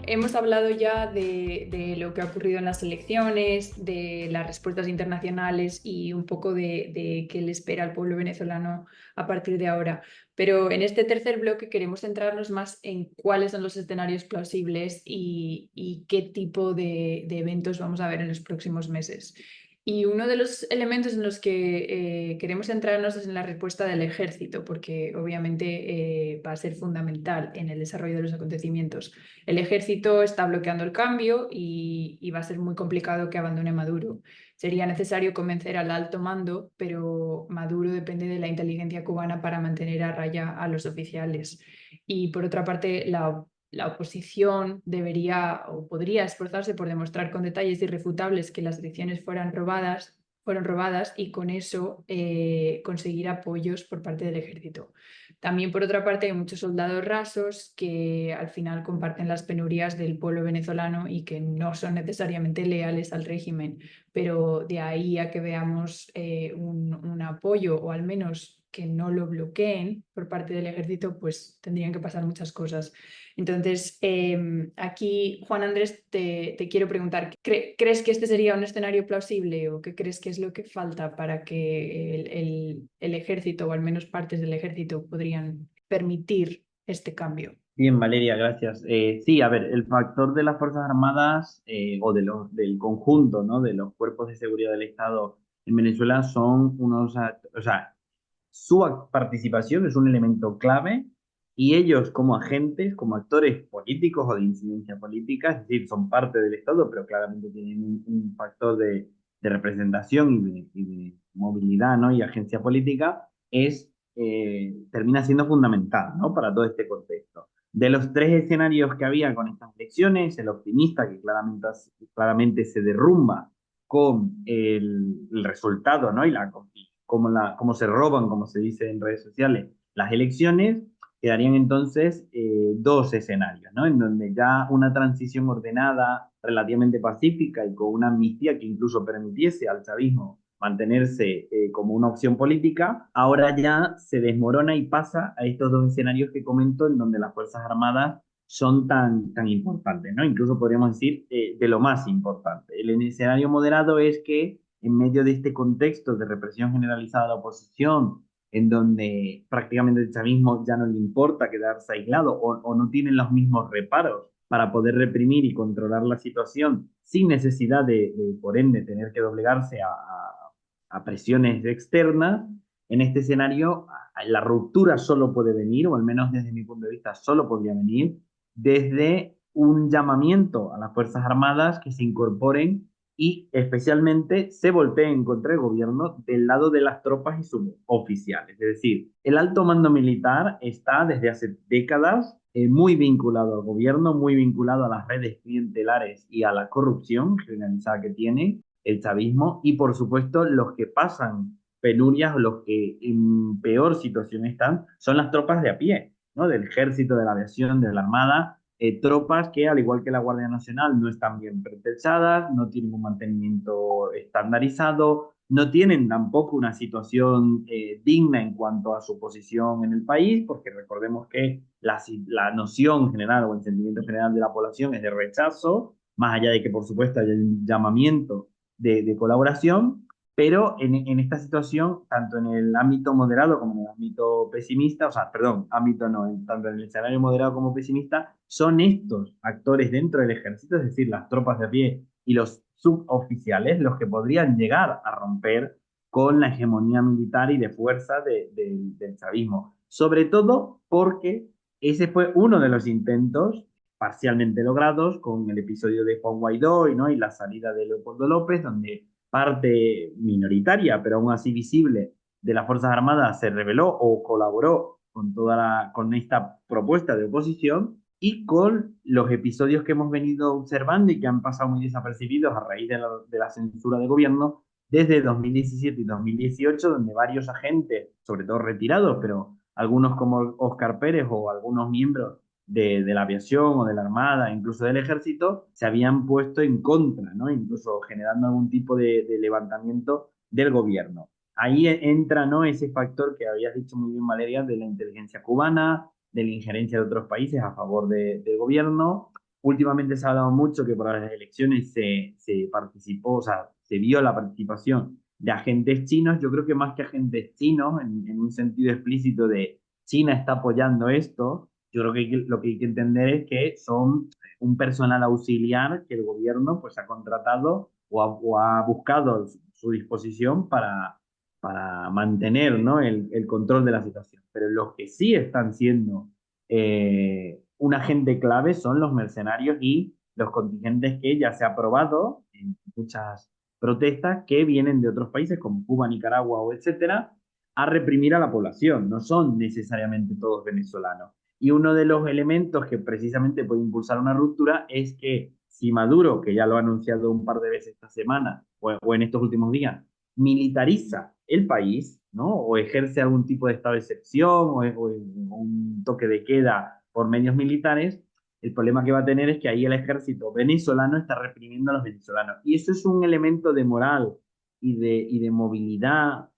Hemos hablado ya de lo que ha ocurrido en las elecciones, de las respuestas internacionales y un poco de qué le espera al pueblo venezolano a partir de ahora. Pero en este tercer bloque queremos centrarnos más en cuáles son los escenarios plausibles y qué tipo de eventos vamos a ver en los próximos meses. Y uno de los elementos en los que queremos centrarnos es en la respuesta del ejército, porque obviamente va a ser fundamental en el desarrollo de los acontecimientos. El ejército está bloqueando el cambio y va a ser muy complicado que abandone Maduro. Sería necesario convencer al alto mando, pero Maduro depende de la inteligencia cubana para mantener a raya a los oficiales. Y por otra parte, la oposición debería o podría esforzarse por demostrar con detalles irrefutables que las elecciones fueron robadas y con eso conseguir apoyos por parte del ejército. También, por otra parte, hay muchos soldados rasos que al final comparten las penurias del pueblo venezolano y que no son necesariamente leales al régimen, pero de ahí a que veamos un apoyo o al menos que no lo bloqueen por parte del ejército, pues tendrían que pasar muchas cosas. Entonces, aquí, Juan Andrés, te quiero preguntar, ¿crees que este sería un escenario plausible o qué crees que es lo que falta para que el ejército, o al menos partes del ejército, podrían permitir este cambio? Bien, Valeria, gracias. Sí, a ver, el factor de las Fuerzas Armadas o del conjunto, ¿no? De los cuerpos de seguridad del Estado en Venezuela son o sea, participación es un elemento clave y ellos como agentes, como actores políticos o de incidencia política, es decir, son parte del Estado, pero claramente tienen un factor de representación y de movilidad, ¿no? Y agencia política, termina siendo fundamental, ¿no? Para todo este contexto. De los tres escenarios que había con estas elecciones, el optimista, que claramente se derrumba con el resultado, ¿no? Y cómo se roban, como se dice en redes sociales, las elecciones, quedarían entonces dos escenarios, ¿no? En donde ya una transición ordenada, relativamente pacífica y con una amnistía que incluso permitiese al chavismo mantenerse como una opción política, ahora ya se desmorona y pasa a estos dos escenarios que comento, en donde las Fuerzas Armadas son tan importantes, ¿no? Incluso podríamos decir de lo más importante. El escenario moderado es que en medio de este contexto de represión generalizada a la oposición, en donde prácticamente el chavismo ya no le importa quedarse aislado o no tienen los mismos reparos para poder reprimir y controlar la situación sin necesidad por ende, tener que doblegarse a presiones externas, en este escenario la ruptura solo puede venir, o al menos desde mi punto de vista solo podría venir, desde un llamamiento a las Fuerzas Armadas que se incorporen y especialmente se volteen contra el gobierno del lado de las tropas y suboficiales. Es decir, el alto mando militar está desde hace décadas muy vinculado al gobierno, muy vinculado a las redes clientelares y a la corrupción generalizada que tiene el chavismo, y por supuesto los que pasan penurias o los que en peor situación están son las tropas de a pie, ¿no? Del ejército, de la aviación, de la armada, tropas que, al igual que la Guardia Nacional, no están bien pretechadas, no tienen un mantenimiento estandarizado, no tienen tampoco una situación digna en cuanto a su posición en el país, porque recordemos que la noción general o el sentimiento general de la población es de rechazo, más allá de que, por supuesto, haya un llamamiento de colaboración, pero en esta situación, tanto en el ámbito moderado como en el ámbito pesimista, o sea, perdón, ámbito no, tanto en el escenario moderado como pesimista, son estos actores dentro del ejército, es decir, las tropas de a pie y los suboficiales, los que podrían llegar a romper con la hegemonía militar y de fuerza del chavismo. Sobre todo porque ese fue uno de los intentos parcialmente logrados con el episodio de Juan Guaidó y la salida de Leopoldo López, donde parte minoritaria, pero aún así visible, de las Fuerzas Armadas se rebeló o colaboró con esta propuesta de oposición, y con los episodios que hemos venido observando y que han pasado muy desapercibidos a raíz de la censura de gobierno desde 2017 y 2018, donde varios agentes, sobre todo retirados, pero algunos como Óscar Pérez o algunos miembros de la aviación o de la armada, incluso del ejército, se habían puesto en contra, ¿no? Incluso generando algún tipo de levantamiento del gobierno. Ahí entra, ¿no?, ese factor que habías dicho muy bien, Valeria, de la inteligencia cubana, de la injerencia de otros países a favor del gobierno. Últimamente se ha hablado mucho que para las elecciones se participó, o sea, se vio la participación de agentes chinos. Yo creo que más que agentes chinos, en un sentido explícito de China está apoyando esto, yo creo que lo que hay que entender es que son un personal auxiliar que el gobierno pues ha contratado o ha buscado su disposición para mantener, ¿no?, el control de la situación. Pero los que sí están siendo un agente clave son los mercenarios y los contingentes que ya se ha probado en muchas protestas que vienen de otros países como Cuba, Nicaragua o etcétera, a reprimir a la población. No son necesariamente todos venezolanos. Y uno de los elementos que precisamente puede impulsar una ruptura es que si Maduro, que ya lo ha anunciado un par de veces esta semana o en estos últimos días, militariza el país, ¿no?, o ejerce algún tipo de estado de excepción o un toque de queda por medios militares, el problema que va a tener es que ahí el ejército venezolano está reprimiendo a los venezolanos. Y eso es un elemento de moral y de movilidad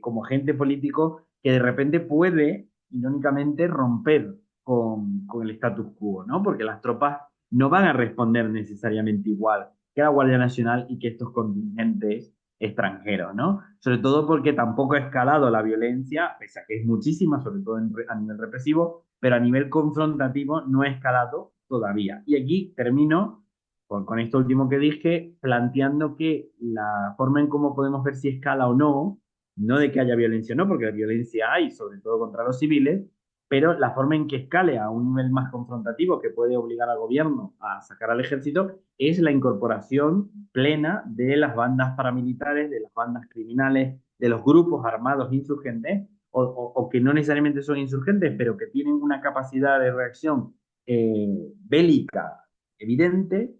como agente político que de repente puede, irónicamente, romper con el status quo, ¿no? Porque las tropas no van a responder necesariamente igual que la Guardia Nacional y que estos contingentes extranjeros, ¿no? Sobre todo porque tampoco ha escalado la violencia, pese a que es muchísima, sobre todo a nivel represivo, pero a nivel confrontativo no ha escalado todavía. Y aquí termino con esto último que dije, planteando que la forma en cómo podemos ver si escala o no, no de que haya violencia o no, porque la violencia hay, sobre todo contra los civiles, pero la forma en que escale a un nivel más confrontativo que puede obligar al gobierno a sacar al ejército es la incorporación plena de las bandas paramilitares, de las bandas criminales, de los grupos armados insurgentes, o que no necesariamente son insurgentes, pero que tienen una capacidad de reacción bélica evidente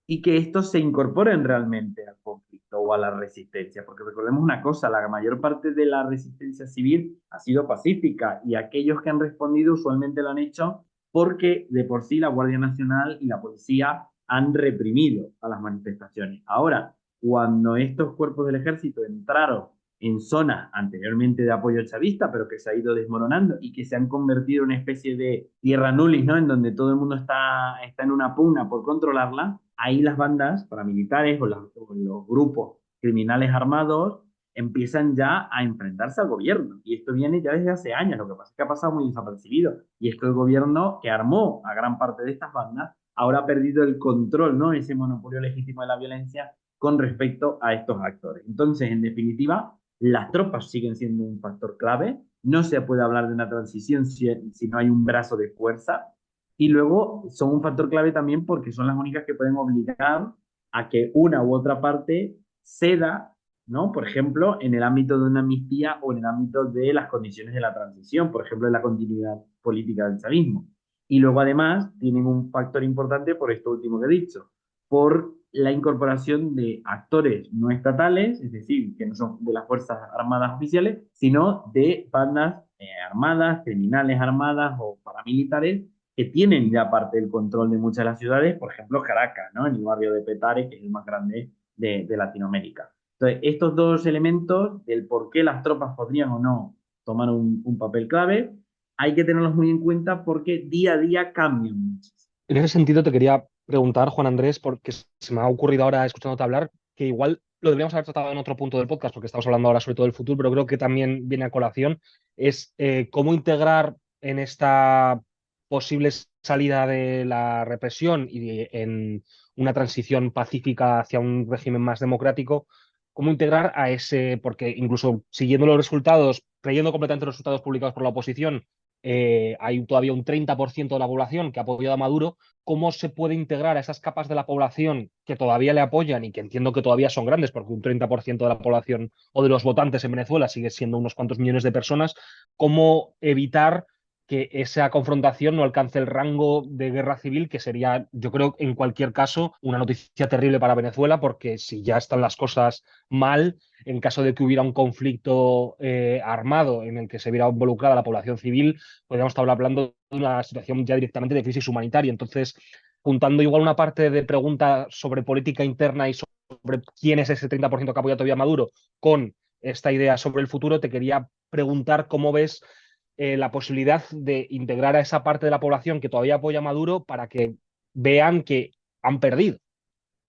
y que estos se incorporen realmente al conflicto o a la resistencia, porque recordemos una cosa, la mayor parte de la resistencia civil ha sido pacífica y aquellos que han respondido usualmente lo han hecho porque de por sí la Guardia Nacional y la policía han reprimido a las manifestaciones. Ahora, cuando estos cuerpos del ejército entraron en zonas anteriormente de apoyo chavista, pero que se ha ido desmoronando y que se han convertido en una especie de tierra nullis, ¿no? En donde todo el mundo está en una pugna por controlarla, ahí las bandas paramilitares o los grupos criminales armados empiezan ya a enfrentarse al gobierno. Y esto viene ya desde hace años, lo que pasa es que ha pasado muy desapercibido. Y es que el gobierno que armó a gran parte de estas bandas ahora ha perdido el control, ¿no? Ese monopolio legítimo de la violencia con respecto a estos actores. Entonces, en definitiva, las tropas siguen siendo un factor clave. No se puede hablar de una transición si no hay un brazo de fuerza. Y luego son un factor clave también porque son las únicas que pueden obligar a que una u otra parte ceda, ¿no? Por ejemplo, en el ámbito de una amnistía o en el ámbito de las condiciones de la transición, por ejemplo, en la continuidad política del chavismo. Y luego, además, tienen un factor importante por esto último que he dicho, por la incorporación de actores no estatales, es decir, que no son de las Fuerzas Armadas oficiales, sino de bandas armadas, criminales armadas o paramilitares que tienen ya parte del control de muchas de las ciudades, por ejemplo, Caracas, ¿no? En el barrio de Petare, que es el más grande de Latinoamérica. Entonces, estos dos elementos del por qué las tropas podrían o no tomar un papel clave, hay que tenerlos muy en cuenta porque día a día cambian mucho. En ese sentido, te quería preguntar, Juan Andrés, porque se me ha ocurrido ahora escuchándote hablar, que igual lo deberíamos haber tratado en otro punto del podcast, porque estamos hablando ahora sobre todo del futuro, pero creo que también viene a colación, es cómo integrar en esta posible salida de la represión en una transición pacífica hacia un régimen más democrático, cómo integrar a ese, porque incluso siguiendo los resultados, creyendo completamente los resultados publicados por la oposición, hay todavía un 30% de la población que ha apoyado a Maduro. ¿Cómo se puede integrar a esas capas de la población que todavía le apoyan y que entiendo que todavía son grandes, porque un 30% de la población o de los votantes en Venezuela sigue siendo unos cuantos millones de personas? ¿Cómo evitar que esa confrontación no alcance el rango de guerra civil, que sería, yo creo, en cualquier caso, una noticia terrible para Venezuela, porque si ya están las cosas mal, en caso de que hubiera un conflicto armado en el que se viera involucrada la población civil, podríamos estar hablando de una situación ya directamente de crisis humanitaria? Entonces, juntando igual una parte de pregunta sobre política interna y sobre quién es ese 30% que apoya todavía a Maduro con esta idea sobre el futuro, te quería preguntar cómo ves la posibilidad de integrar a esa parte de la población que todavía apoya a Maduro para que vean que han perdido.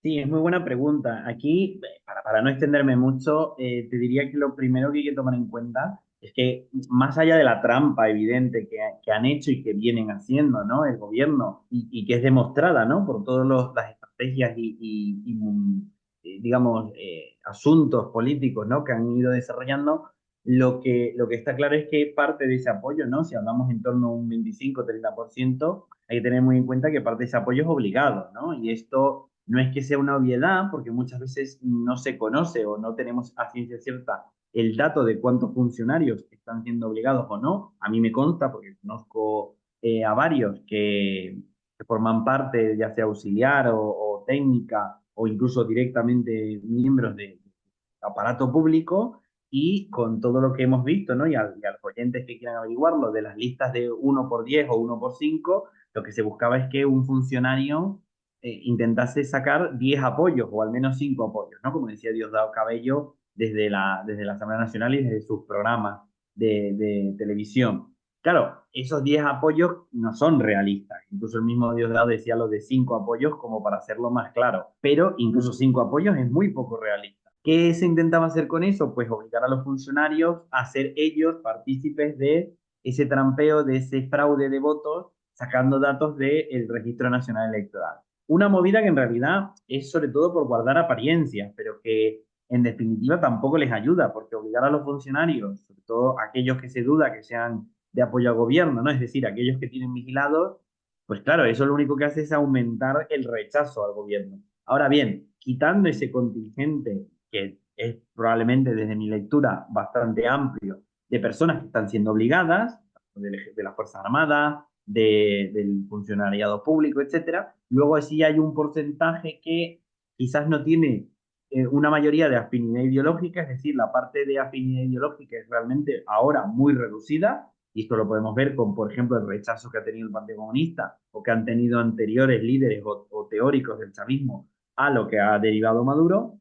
Sí, es muy buena pregunta. Aquí, para no extenderme mucho, te diría que lo primero que hay que tomar en cuenta es que más allá de la trampa evidente que han hecho y que vienen haciendo, ¿no? El gobierno y que es demostrada, ¿no? Por todas las estrategias digamos, asuntos políticos, ¿no? Que han ido desarrollando, lo que está claro es que parte de ese apoyo, ¿no? Si hablamos en torno a un 25-30%, hay que tener muy en cuenta que parte de ese apoyo es obligado, ¿no? Y esto no es que sea una obviedad, porque muchas veces no se conoce o no tenemos a ciencia cierta el dato de cuántos funcionarios están siendo obligados o no. A mí me consta, porque conozco a varios que forman parte, ya sea auxiliar o técnica, o incluso directamente miembros de aparato público, y con todo lo que hemos visto, ¿no? Y a los oyentes que quieran averiguarlo, de las listas de 1 por 10 o 1 por 5, lo que se buscaba es que un funcionario intentase sacar 10 apoyos o al menos 5 apoyos, ¿no? Como decía Diosdado Cabello desde la Asamblea Nacional y desde sus programas de televisión. Claro, esos 10 apoyos no son realistas. Incluso el mismo Diosdado decía lo de 5 apoyos como para hacerlo más claro. Pero incluso 5 apoyos es muy poco realista. ¿Qué se intentaba hacer con eso? Pues obligar a los funcionarios a ser ellos partícipes de ese trampeo, de ese fraude de votos, sacando datos del Registro Nacional Electoral. Una movida que en realidad es sobre todo por guardar apariencias, pero que en definitiva tampoco les ayuda, porque obligar a los funcionarios, sobre todo aquellos que se duda que sean de apoyo al gobierno, ¿no? Es decir, aquellos que tienen vigilados, pues claro, eso lo único que hace es aumentar el rechazo al gobierno. Ahora bien, quitando ese contingente, que es probablemente desde mi lectura bastante amplio, de personas que están siendo obligadas, de las Fuerzas Armadas, del funcionariado público, etcétera. Luego sí hay un porcentaje que quizás no tiene una mayoría de afinidad ideológica, es decir, la parte de afinidad ideológica es realmente ahora muy reducida, y esto lo podemos ver con, por ejemplo, el rechazo que ha tenido el Partido Comunista o que han tenido anteriores líderes o teóricos del chavismo a lo que ha derivado Maduro,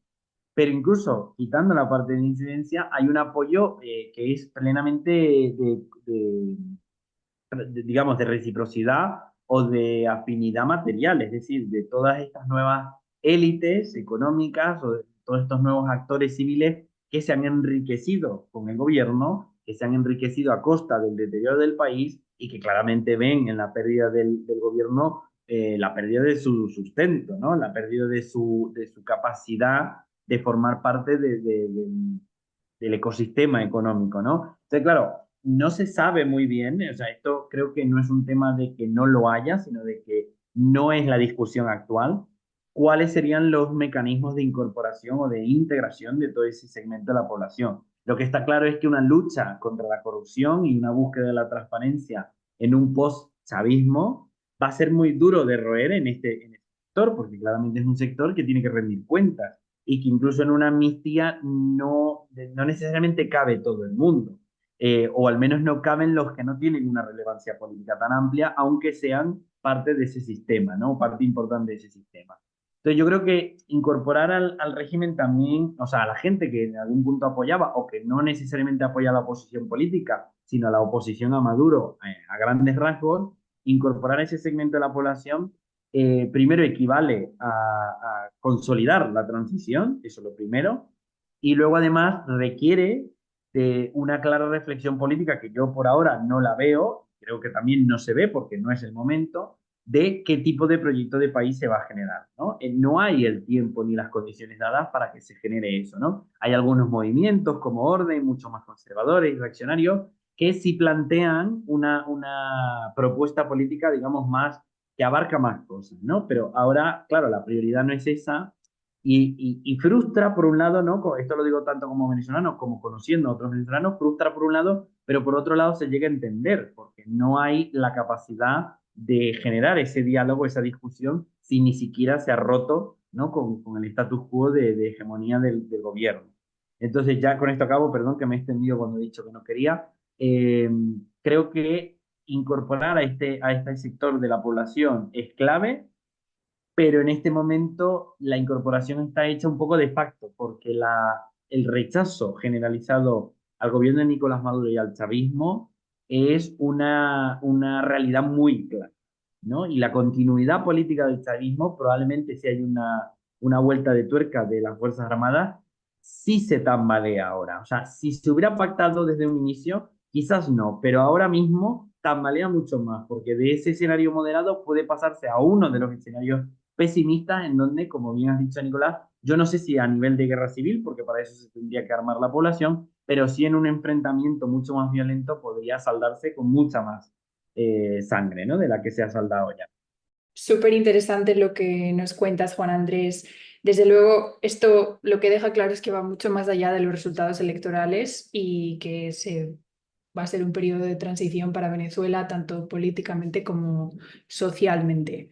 pero incluso quitando la parte de incidencia, hay un apoyo que es plenamente digamos, de reciprocidad o de afinidad material, es decir, de todas estas nuevas élites económicas o de todos estos nuevos actores civiles que se han enriquecido con el gobierno, que se han enriquecido a costa del deterioro del país y que claramente ven en la pérdida del gobierno la pérdida de su sustento, ¿no? La pérdida de su capacidad de formar parte del ecosistema económico, ¿no? Entonces, claro, no se sabe muy bien, o sea, esto creo que no es un tema de que no lo haya, sino de que no es la discusión actual, cuáles serían los mecanismos de incorporación o de integración de todo ese segmento de la población. Lo que está claro es que una lucha contra la corrupción y una búsqueda de la transparencia en un post-chavismo va a ser muy duro de roer en este sector, porque claramente es un sector que tiene que rendir cuentas y que incluso en una amnistía no necesariamente cabe todo el mundo, o al menos no caben los que no tienen una relevancia política tan amplia, aunque sean parte de ese sistema, ¿no? Parte importante de ese sistema. Entonces yo creo que incorporar al régimen también, o sea, a la gente que en algún punto apoyaba o que no necesariamente apoya a la oposición política, sino a la oposición a Maduro a grandes rasgos, incorporar ese segmento de la población primero equivale a consolidar la transición, eso es lo primero, y luego además requiere de una clara reflexión política que yo por ahora no la veo, creo que también no se ve porque no es el momento, de qué tipo de proyecto de país se va a generar, ¿no? No hay el tiempo ni las condiciones dadas para que se genere eso, ¿no? Hay algunos movimientos como Orden, mucho más conservadores y reaccionarios, que sí plantean una propuesta política, digamos, más que abarca más cosas, ¿no? Pero ahora, claro, la prioridad no es esa y frustra por un lado, ¿no? Esto lo digo tanto como venezolano como conociendo a otros venezolanos, frustra por un lado, pero por otro lado se llega a entender, porque no hay la capacidad de generar ese diálogo, esa discusión, si ni siquiera se ha roto, ¿no? Con el status quo de hegemonía del gobierno. Entonces, ya con esto acabo, perdón que me he extendido cuando he dicho que no quería. Eh, Creo que incorporar a este sector de la población es clave, pero en este momento la incorporación está hecha un poco de facto, porque el rechazo generalizado al gobierno de Nicolás Maduro y al chavismo es una realidad muy clara, ¿no? Y la continuidad política del chavismo, probablemente si hay una vuelta de tuerca de las Fuerzas Armadas, sí se tambalea ahora. O sea, si se hubiera pactado desde un inicio, quizás no, pero ahora mismo tambalea mucho más, porque de ese escenario moderado puede pasarse a uno de los escenarios pesimistas en donde, como bien has dicho, Nicolás, yo no sé si a nivel de guerra civil, porque para eso se tendría que armar la población, pero sí en un enfrentamiento mucho más violento podría saldarse con mucha más sangre, ¿no? De la que se ha saldado ya. Súper interesante lo que nos cuentas, Juan Andrés. Desde luego, esto lo que deja claro es que va mucho más allá de los resultados electorales y que va a ser un periodo de transición para Venezuela, tanto políticamente como socialmente.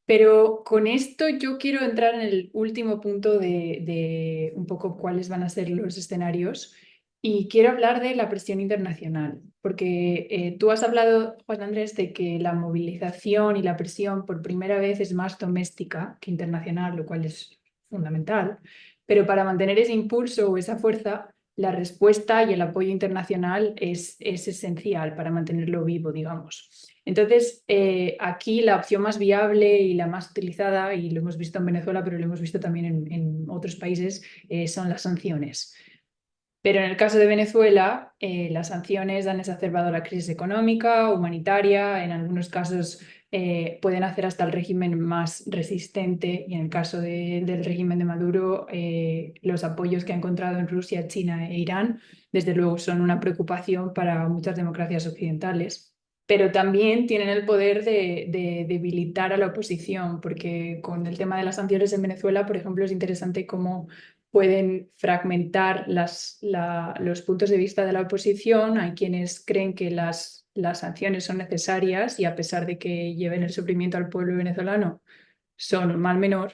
Pero con esto yo quiero entrar en el último punto de un poco cuáles van a ser los escenarios y quiero hablar de la presión internacional, porque tú has hablado, Juan Andrés, de que la movilización y la presión por primera vez es más doméstica que internacional, lo cual es fundamental, pero para mantener ese impulso o esa fuerza, la respuesta y el apoyo internacional es esencial para mantenerlo vivo, digamos. Entonces, aquí la opción más viable y la más utilizada, y lo hemos visto en Venezuela, pero lo hemos visto también en otros países, son las sanciones. Pero en el caso de Venezuela, las sanciones han exacerbado la crisis económica, humanitaria, en algunos casos pueden hacer hasta el régimen más resistente, y en el caso del régimen de Maduro, los apoyos que ha encontrado en Rusia, China e Irán, desde luego son una preocupación para muchas democracias occidentales. Pero también tienen el poder de debilitar a la oposición, porque con el tema de las sanciones en Venezuela, por ejemplo, es interesante cómo pueden fragmentar los puntos de vista de la oposición. Hay quienes creen que las sanciones son necesarias y, a pesar de que lleven el sufrimiento al pueblo venezolano, son un mal menor,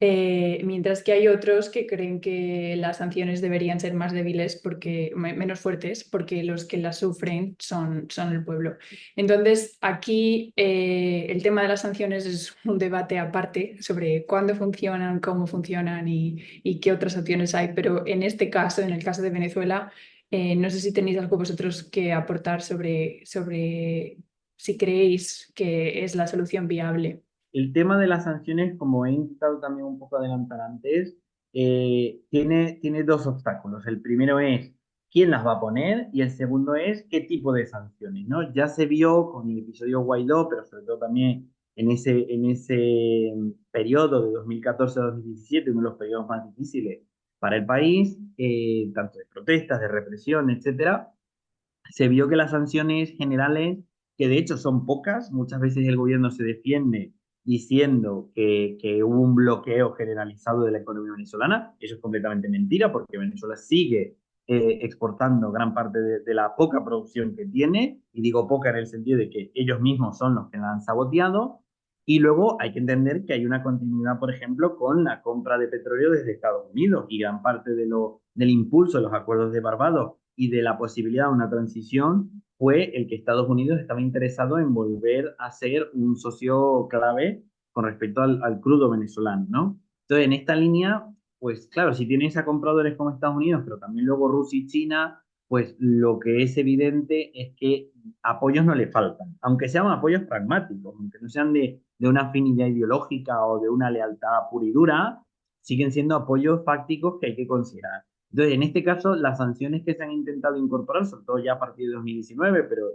mientras que hay otros que creen que las sanciones deberían ser más débiles, menos fuertes, porque los que las sufren son el pueblo. Entonces, aquí el tema de las sanciones es un debate aparte sobre cuándo funcionan, cómo funcionan y qué otras opciones hay. Pero en este caso, en el caso de Venezuela, no sé si tenéis algo vosotros que aportar sobre si creéis que es la solución viable. El tema de las sanciones, como he intentado también un poco adelantar antes, tiene dos obstáculos. El primero es quién las va a poner y el segundo es qué tipo de sanciones, ¿no? Ya se vio con el episodio Guaidó, pero sobre todo también en ese periodo de 2014 a 2017, uno de los periodos más difíciles para el país, tanto de protestas, de represión, etcétera. Se vio que las sanciones generales, que de hecho son pocas, muchas veces el gobierno se defiende diciendo que hubo un bloqueo generalizado de la economía venezolana. Eso es completamente mentira, porque Venezuela sigue exportando gran parte de la poca producción que tiene, y digo poca en el sentido de que ellos mismos son los que la han saboteado. Y luego hay que entender que hay una continuidad, por ejemplo, con la compra de petróleo desde Estados Unidos, y gran parte del impulso de los acuerdos de Barbados y de la posibilidad de una transición fue el que Estados Unidos estaba interesado en volver a ser un socio clave con respecto al crudo venezolano, ¿no? Entonces, en esta línea, pues claro, si tienes a compradores como Estados Unidos, pero también luego Rusia y China, pues lo que es evidente es que apoyos no le faltan, aunque sean apoyos pragmáticos, aunque no sean de una afinidad ideológica o de una lealtad pura y dura, siguen siendo apoyos fácticos que hay que considerar. Entonces, en este caso, las sanciones que se han intentado incorporar, sobre todo ya a partir de 2019, pero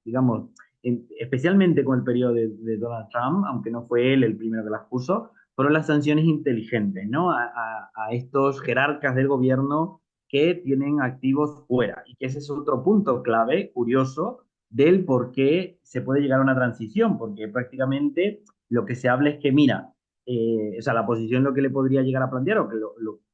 digamos, especialmente con el periodo de Donald Trump, aunque no fue él el primero que las puso, fueron las sanciones inteligentes, ¿no? A estos jerarcas del gobierno que tienen activos fuera. Y que ese es otro punto clave, curioso, del por qué se puede llegar a una transición, porque prácticamente lo que se habla es que, mira, o sea, la oposición lo que le podría llegar a plantear, o que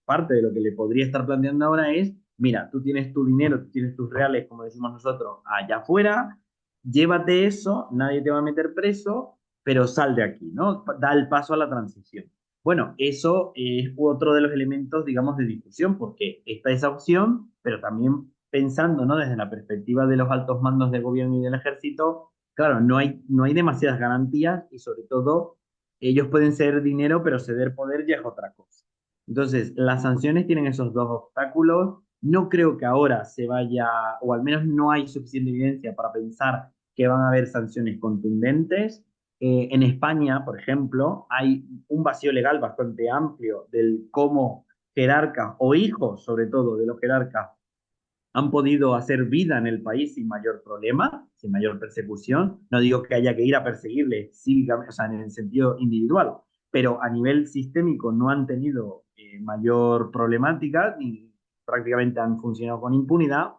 parte de lo que le podría estar planteando ahora es, mira, tú tienes tu dinero, tú tienes tus reales, como decimos nosotros, allá afuera, llévate eso, nadie te va a meter preso, pero sal de aquí, ¿no? Da el paso a la transición. Bueno, eso es otro de los elementos, digamos, de discusión, porque está esa opción, pero también pensando, ¿no? Desde la perspectiva de los altos mandos del gobierno y del ejército, claro, no hay demasiadas garantías, y sobre todo ellos pueden ceder dinero, pero ceder poder ya es otra cosa. Entonces, las sanciones tienen esos dos obstáculos. No creo que ahora se vaya, o al menos no hay suficiente evidencia para pensar que van a haber sanciones contundentes. En España, por ejemplo, hay un vacío legal bastante amplio del cómo jerarcas o hijos, sobre todo, de los jerarcas han podido hacer vida en el país sin mayor problema, sin mayor persecución. No digo que haya que ir a perseguirles cívicamente, o sea, en el sentido individual, pero a nivel sistémico no han tenido mayor problemática, ni prácticamente han funcionado con impunidad.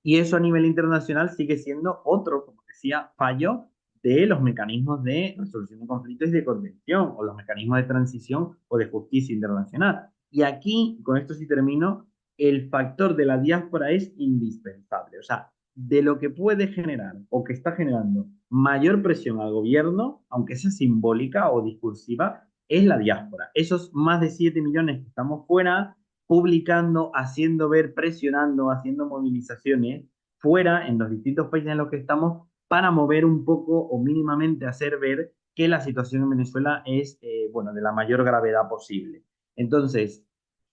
Y eso a nivel internacional sigue siendo otro, como decía, fallo de los mecanismos de resolución de conflictos y de contención, o los mecanismos de transición o de justicia internacional. Y aquí, con esto sí termino, el factor de la diáspora es indispensable. O sea, de lo que puede generar o que está generando mayor presión al gobierno, aunque sea simbólica o discursiva, es la diáspora. Esos más de 7 millones que estamos fuera, publicando, haciendo ver, presionando, haciendo movilizaciones fuera en los distintos países en los que estamos, para mover un poco o mínimamente hacer ver que la situación en Venezuela es, bueno, de la mayor gravedad posible. Entonces,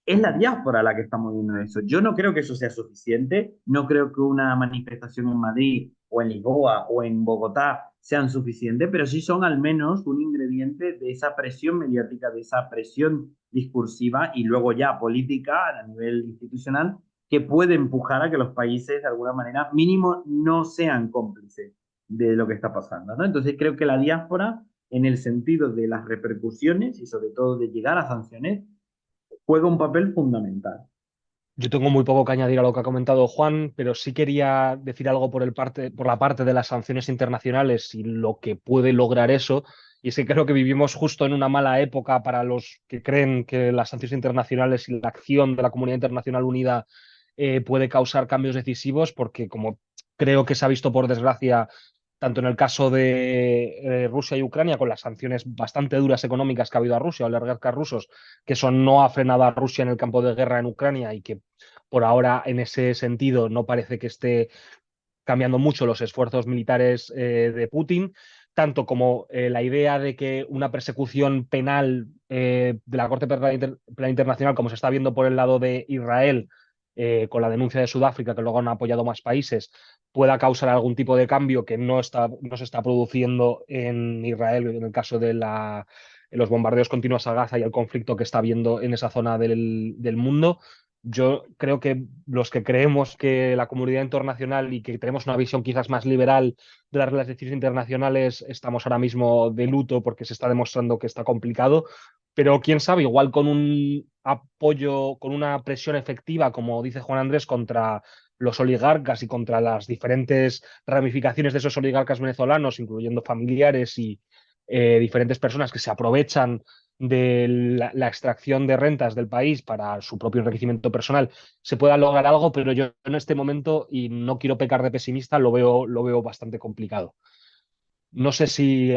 es la diáspora la que está moviendo eso. Yo no creo que eso sea suficiente, no creo que una manifestación en Madrid o en Lisboa o en Bogotá sean suficientes, pero sí son al menos un ingrediente de esa presión mediática, de esa presión discursiva y luego ya política a nivel institucional que puede empujar a que los países de alguna manera mínimo no sean cómplices de lo que está pasando, ¿no? Entonces creo que la diáspora, en el sentido de las repercusiones y sobre todo de llegar a sanciones, juega un papel fundamental. Yo tengo muy poco que añadir a lo que ha comentado Juan, pero sí quería decir algo por la parte de las sanciones internacionales y lo que puede lograr eso. Y es que creo que vivimos justo en una mala época para los que creen que las sanciones internacionales y la acción de la comunidad internacional unida puede causar cambios decisivos, porque como creo que se ha visto por desgracia tanto en el caso de Rusia y Ucrania, con las sanciones bastante duras económicas que ha habido a Rusia, oligarcas rusos, que eso no ha frenado a Rusia en el campo de guerra en Ucrania y que por ahora en ese sentido no parece que esté cambiando mucho los esfuerzos militares de Putin, tanto como la idea de que una persecución penal de la Corte Penal Internacional, como se está viendo por el lado de Israel, con la denuncia de Sudáfrica, que luego han apoyado más países, pueda causar algún tipo de cambio que no se está produciendo en Israel, en el caso de los bombardeos continuos a Gaza y el conflicto que está habiendo en esa zona del mundo. Yo creo que los que creemos que la comunidad internacional y que tenemos una visión quizás más liberal de las relaciones internacionales estamos ahora mismo de luto porque se está demostrando que está complicado, pero quién sabe, igual con un apoyo, con una presión efectiva, como dice Juan Andrés, contra los oligarcas y contra las diferentes ramificaciones de esos oligarcas venezolanos, incluyendo familiares y diferentes personas que se aprovechan de la extracción de rentas del país para su propio enriquecimiento personal, se pueda lograr algo, pero yo en este momento, y no quiero pecar de pesimista, lo veo bastante complicado. No sé si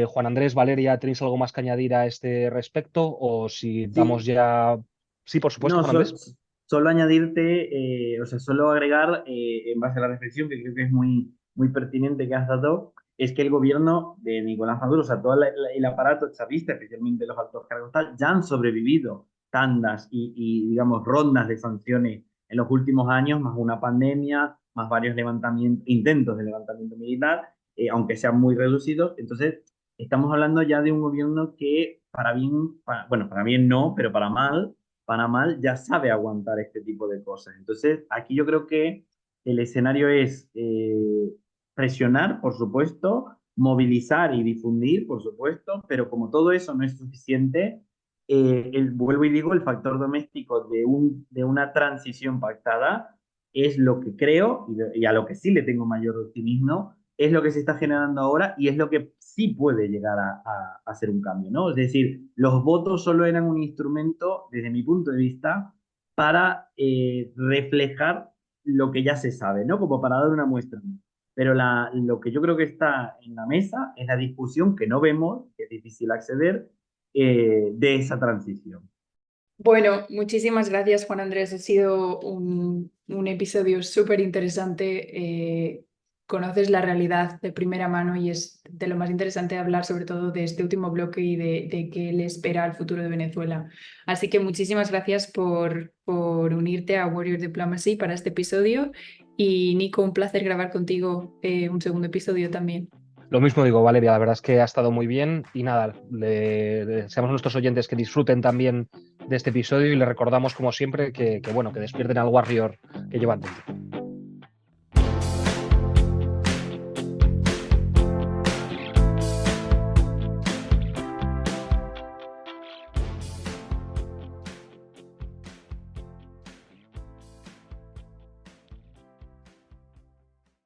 Juan Andrés, Valeria, tenéis algo más que añadir a este respecto o si damos Sí, ya... Sí, por supuesto, no, Juan Andrés. solo añadirte, o sea, solo agregar en base a la reflexión que creo que es muy, muy pertinente que has dado, es que el gobierno de Nicolás Maduro, o sea, todo el aparato chavista, especialmente los altos cargos, tal, ya han sobrevivido tandas digamos, rondas de sanciones en los últimos años, más una pandemia, más varios levantamientos, intentos de levantamiento militar, aunque sean muy reducidos. Entonces, estamos hablando ya de un gobierno que, para bien, bueno, para bien no, pero para mal ya sabe aguantar este tipo de cosas. Entonces, aquí yo creo que el escenario es presionar, por supuesto, movilizar y difundir, por supuesto, pero como todo eso no es suficiente, vuelvo y digo, el factor doméstico de una transición pactada es lo que creo y a lo que sí le tengo mayor optimismo, es lo que se está generando ahora y es lo que sí puede llegar a hacer un cambio, ¿no? Es decir, los votos solo eran un instrumento, desde mi punto de vista, para reflejar lo que ya se sabe, ¿no? Como para dar una muestra. Pero lo que yo creo que está en la mesa es la discusión que no vemos, que es difícil acceder, de esa transición. Bueno, muchísimas gracias, Juan Andrés. Ha sido un episodio súper interesante. Conoces la realidad de primera mano y es de lo más interesante hablar sobre todo de este último bloque y de qué le espera al futuro de Venezuela. Así que muchísimas gracias por unirte a Warrior Diplomacy para este episodio. Y Nico, un placer grabar contigo un segundo episodio también. Lo mismo digo, Valeria, la verdad es que ha estado muy bien y nada, le deseamos a nuestros oyentes que disfruten también de este episodio y les recordamos como siempre que bueno, que despierten al Warrior que llevan dentro.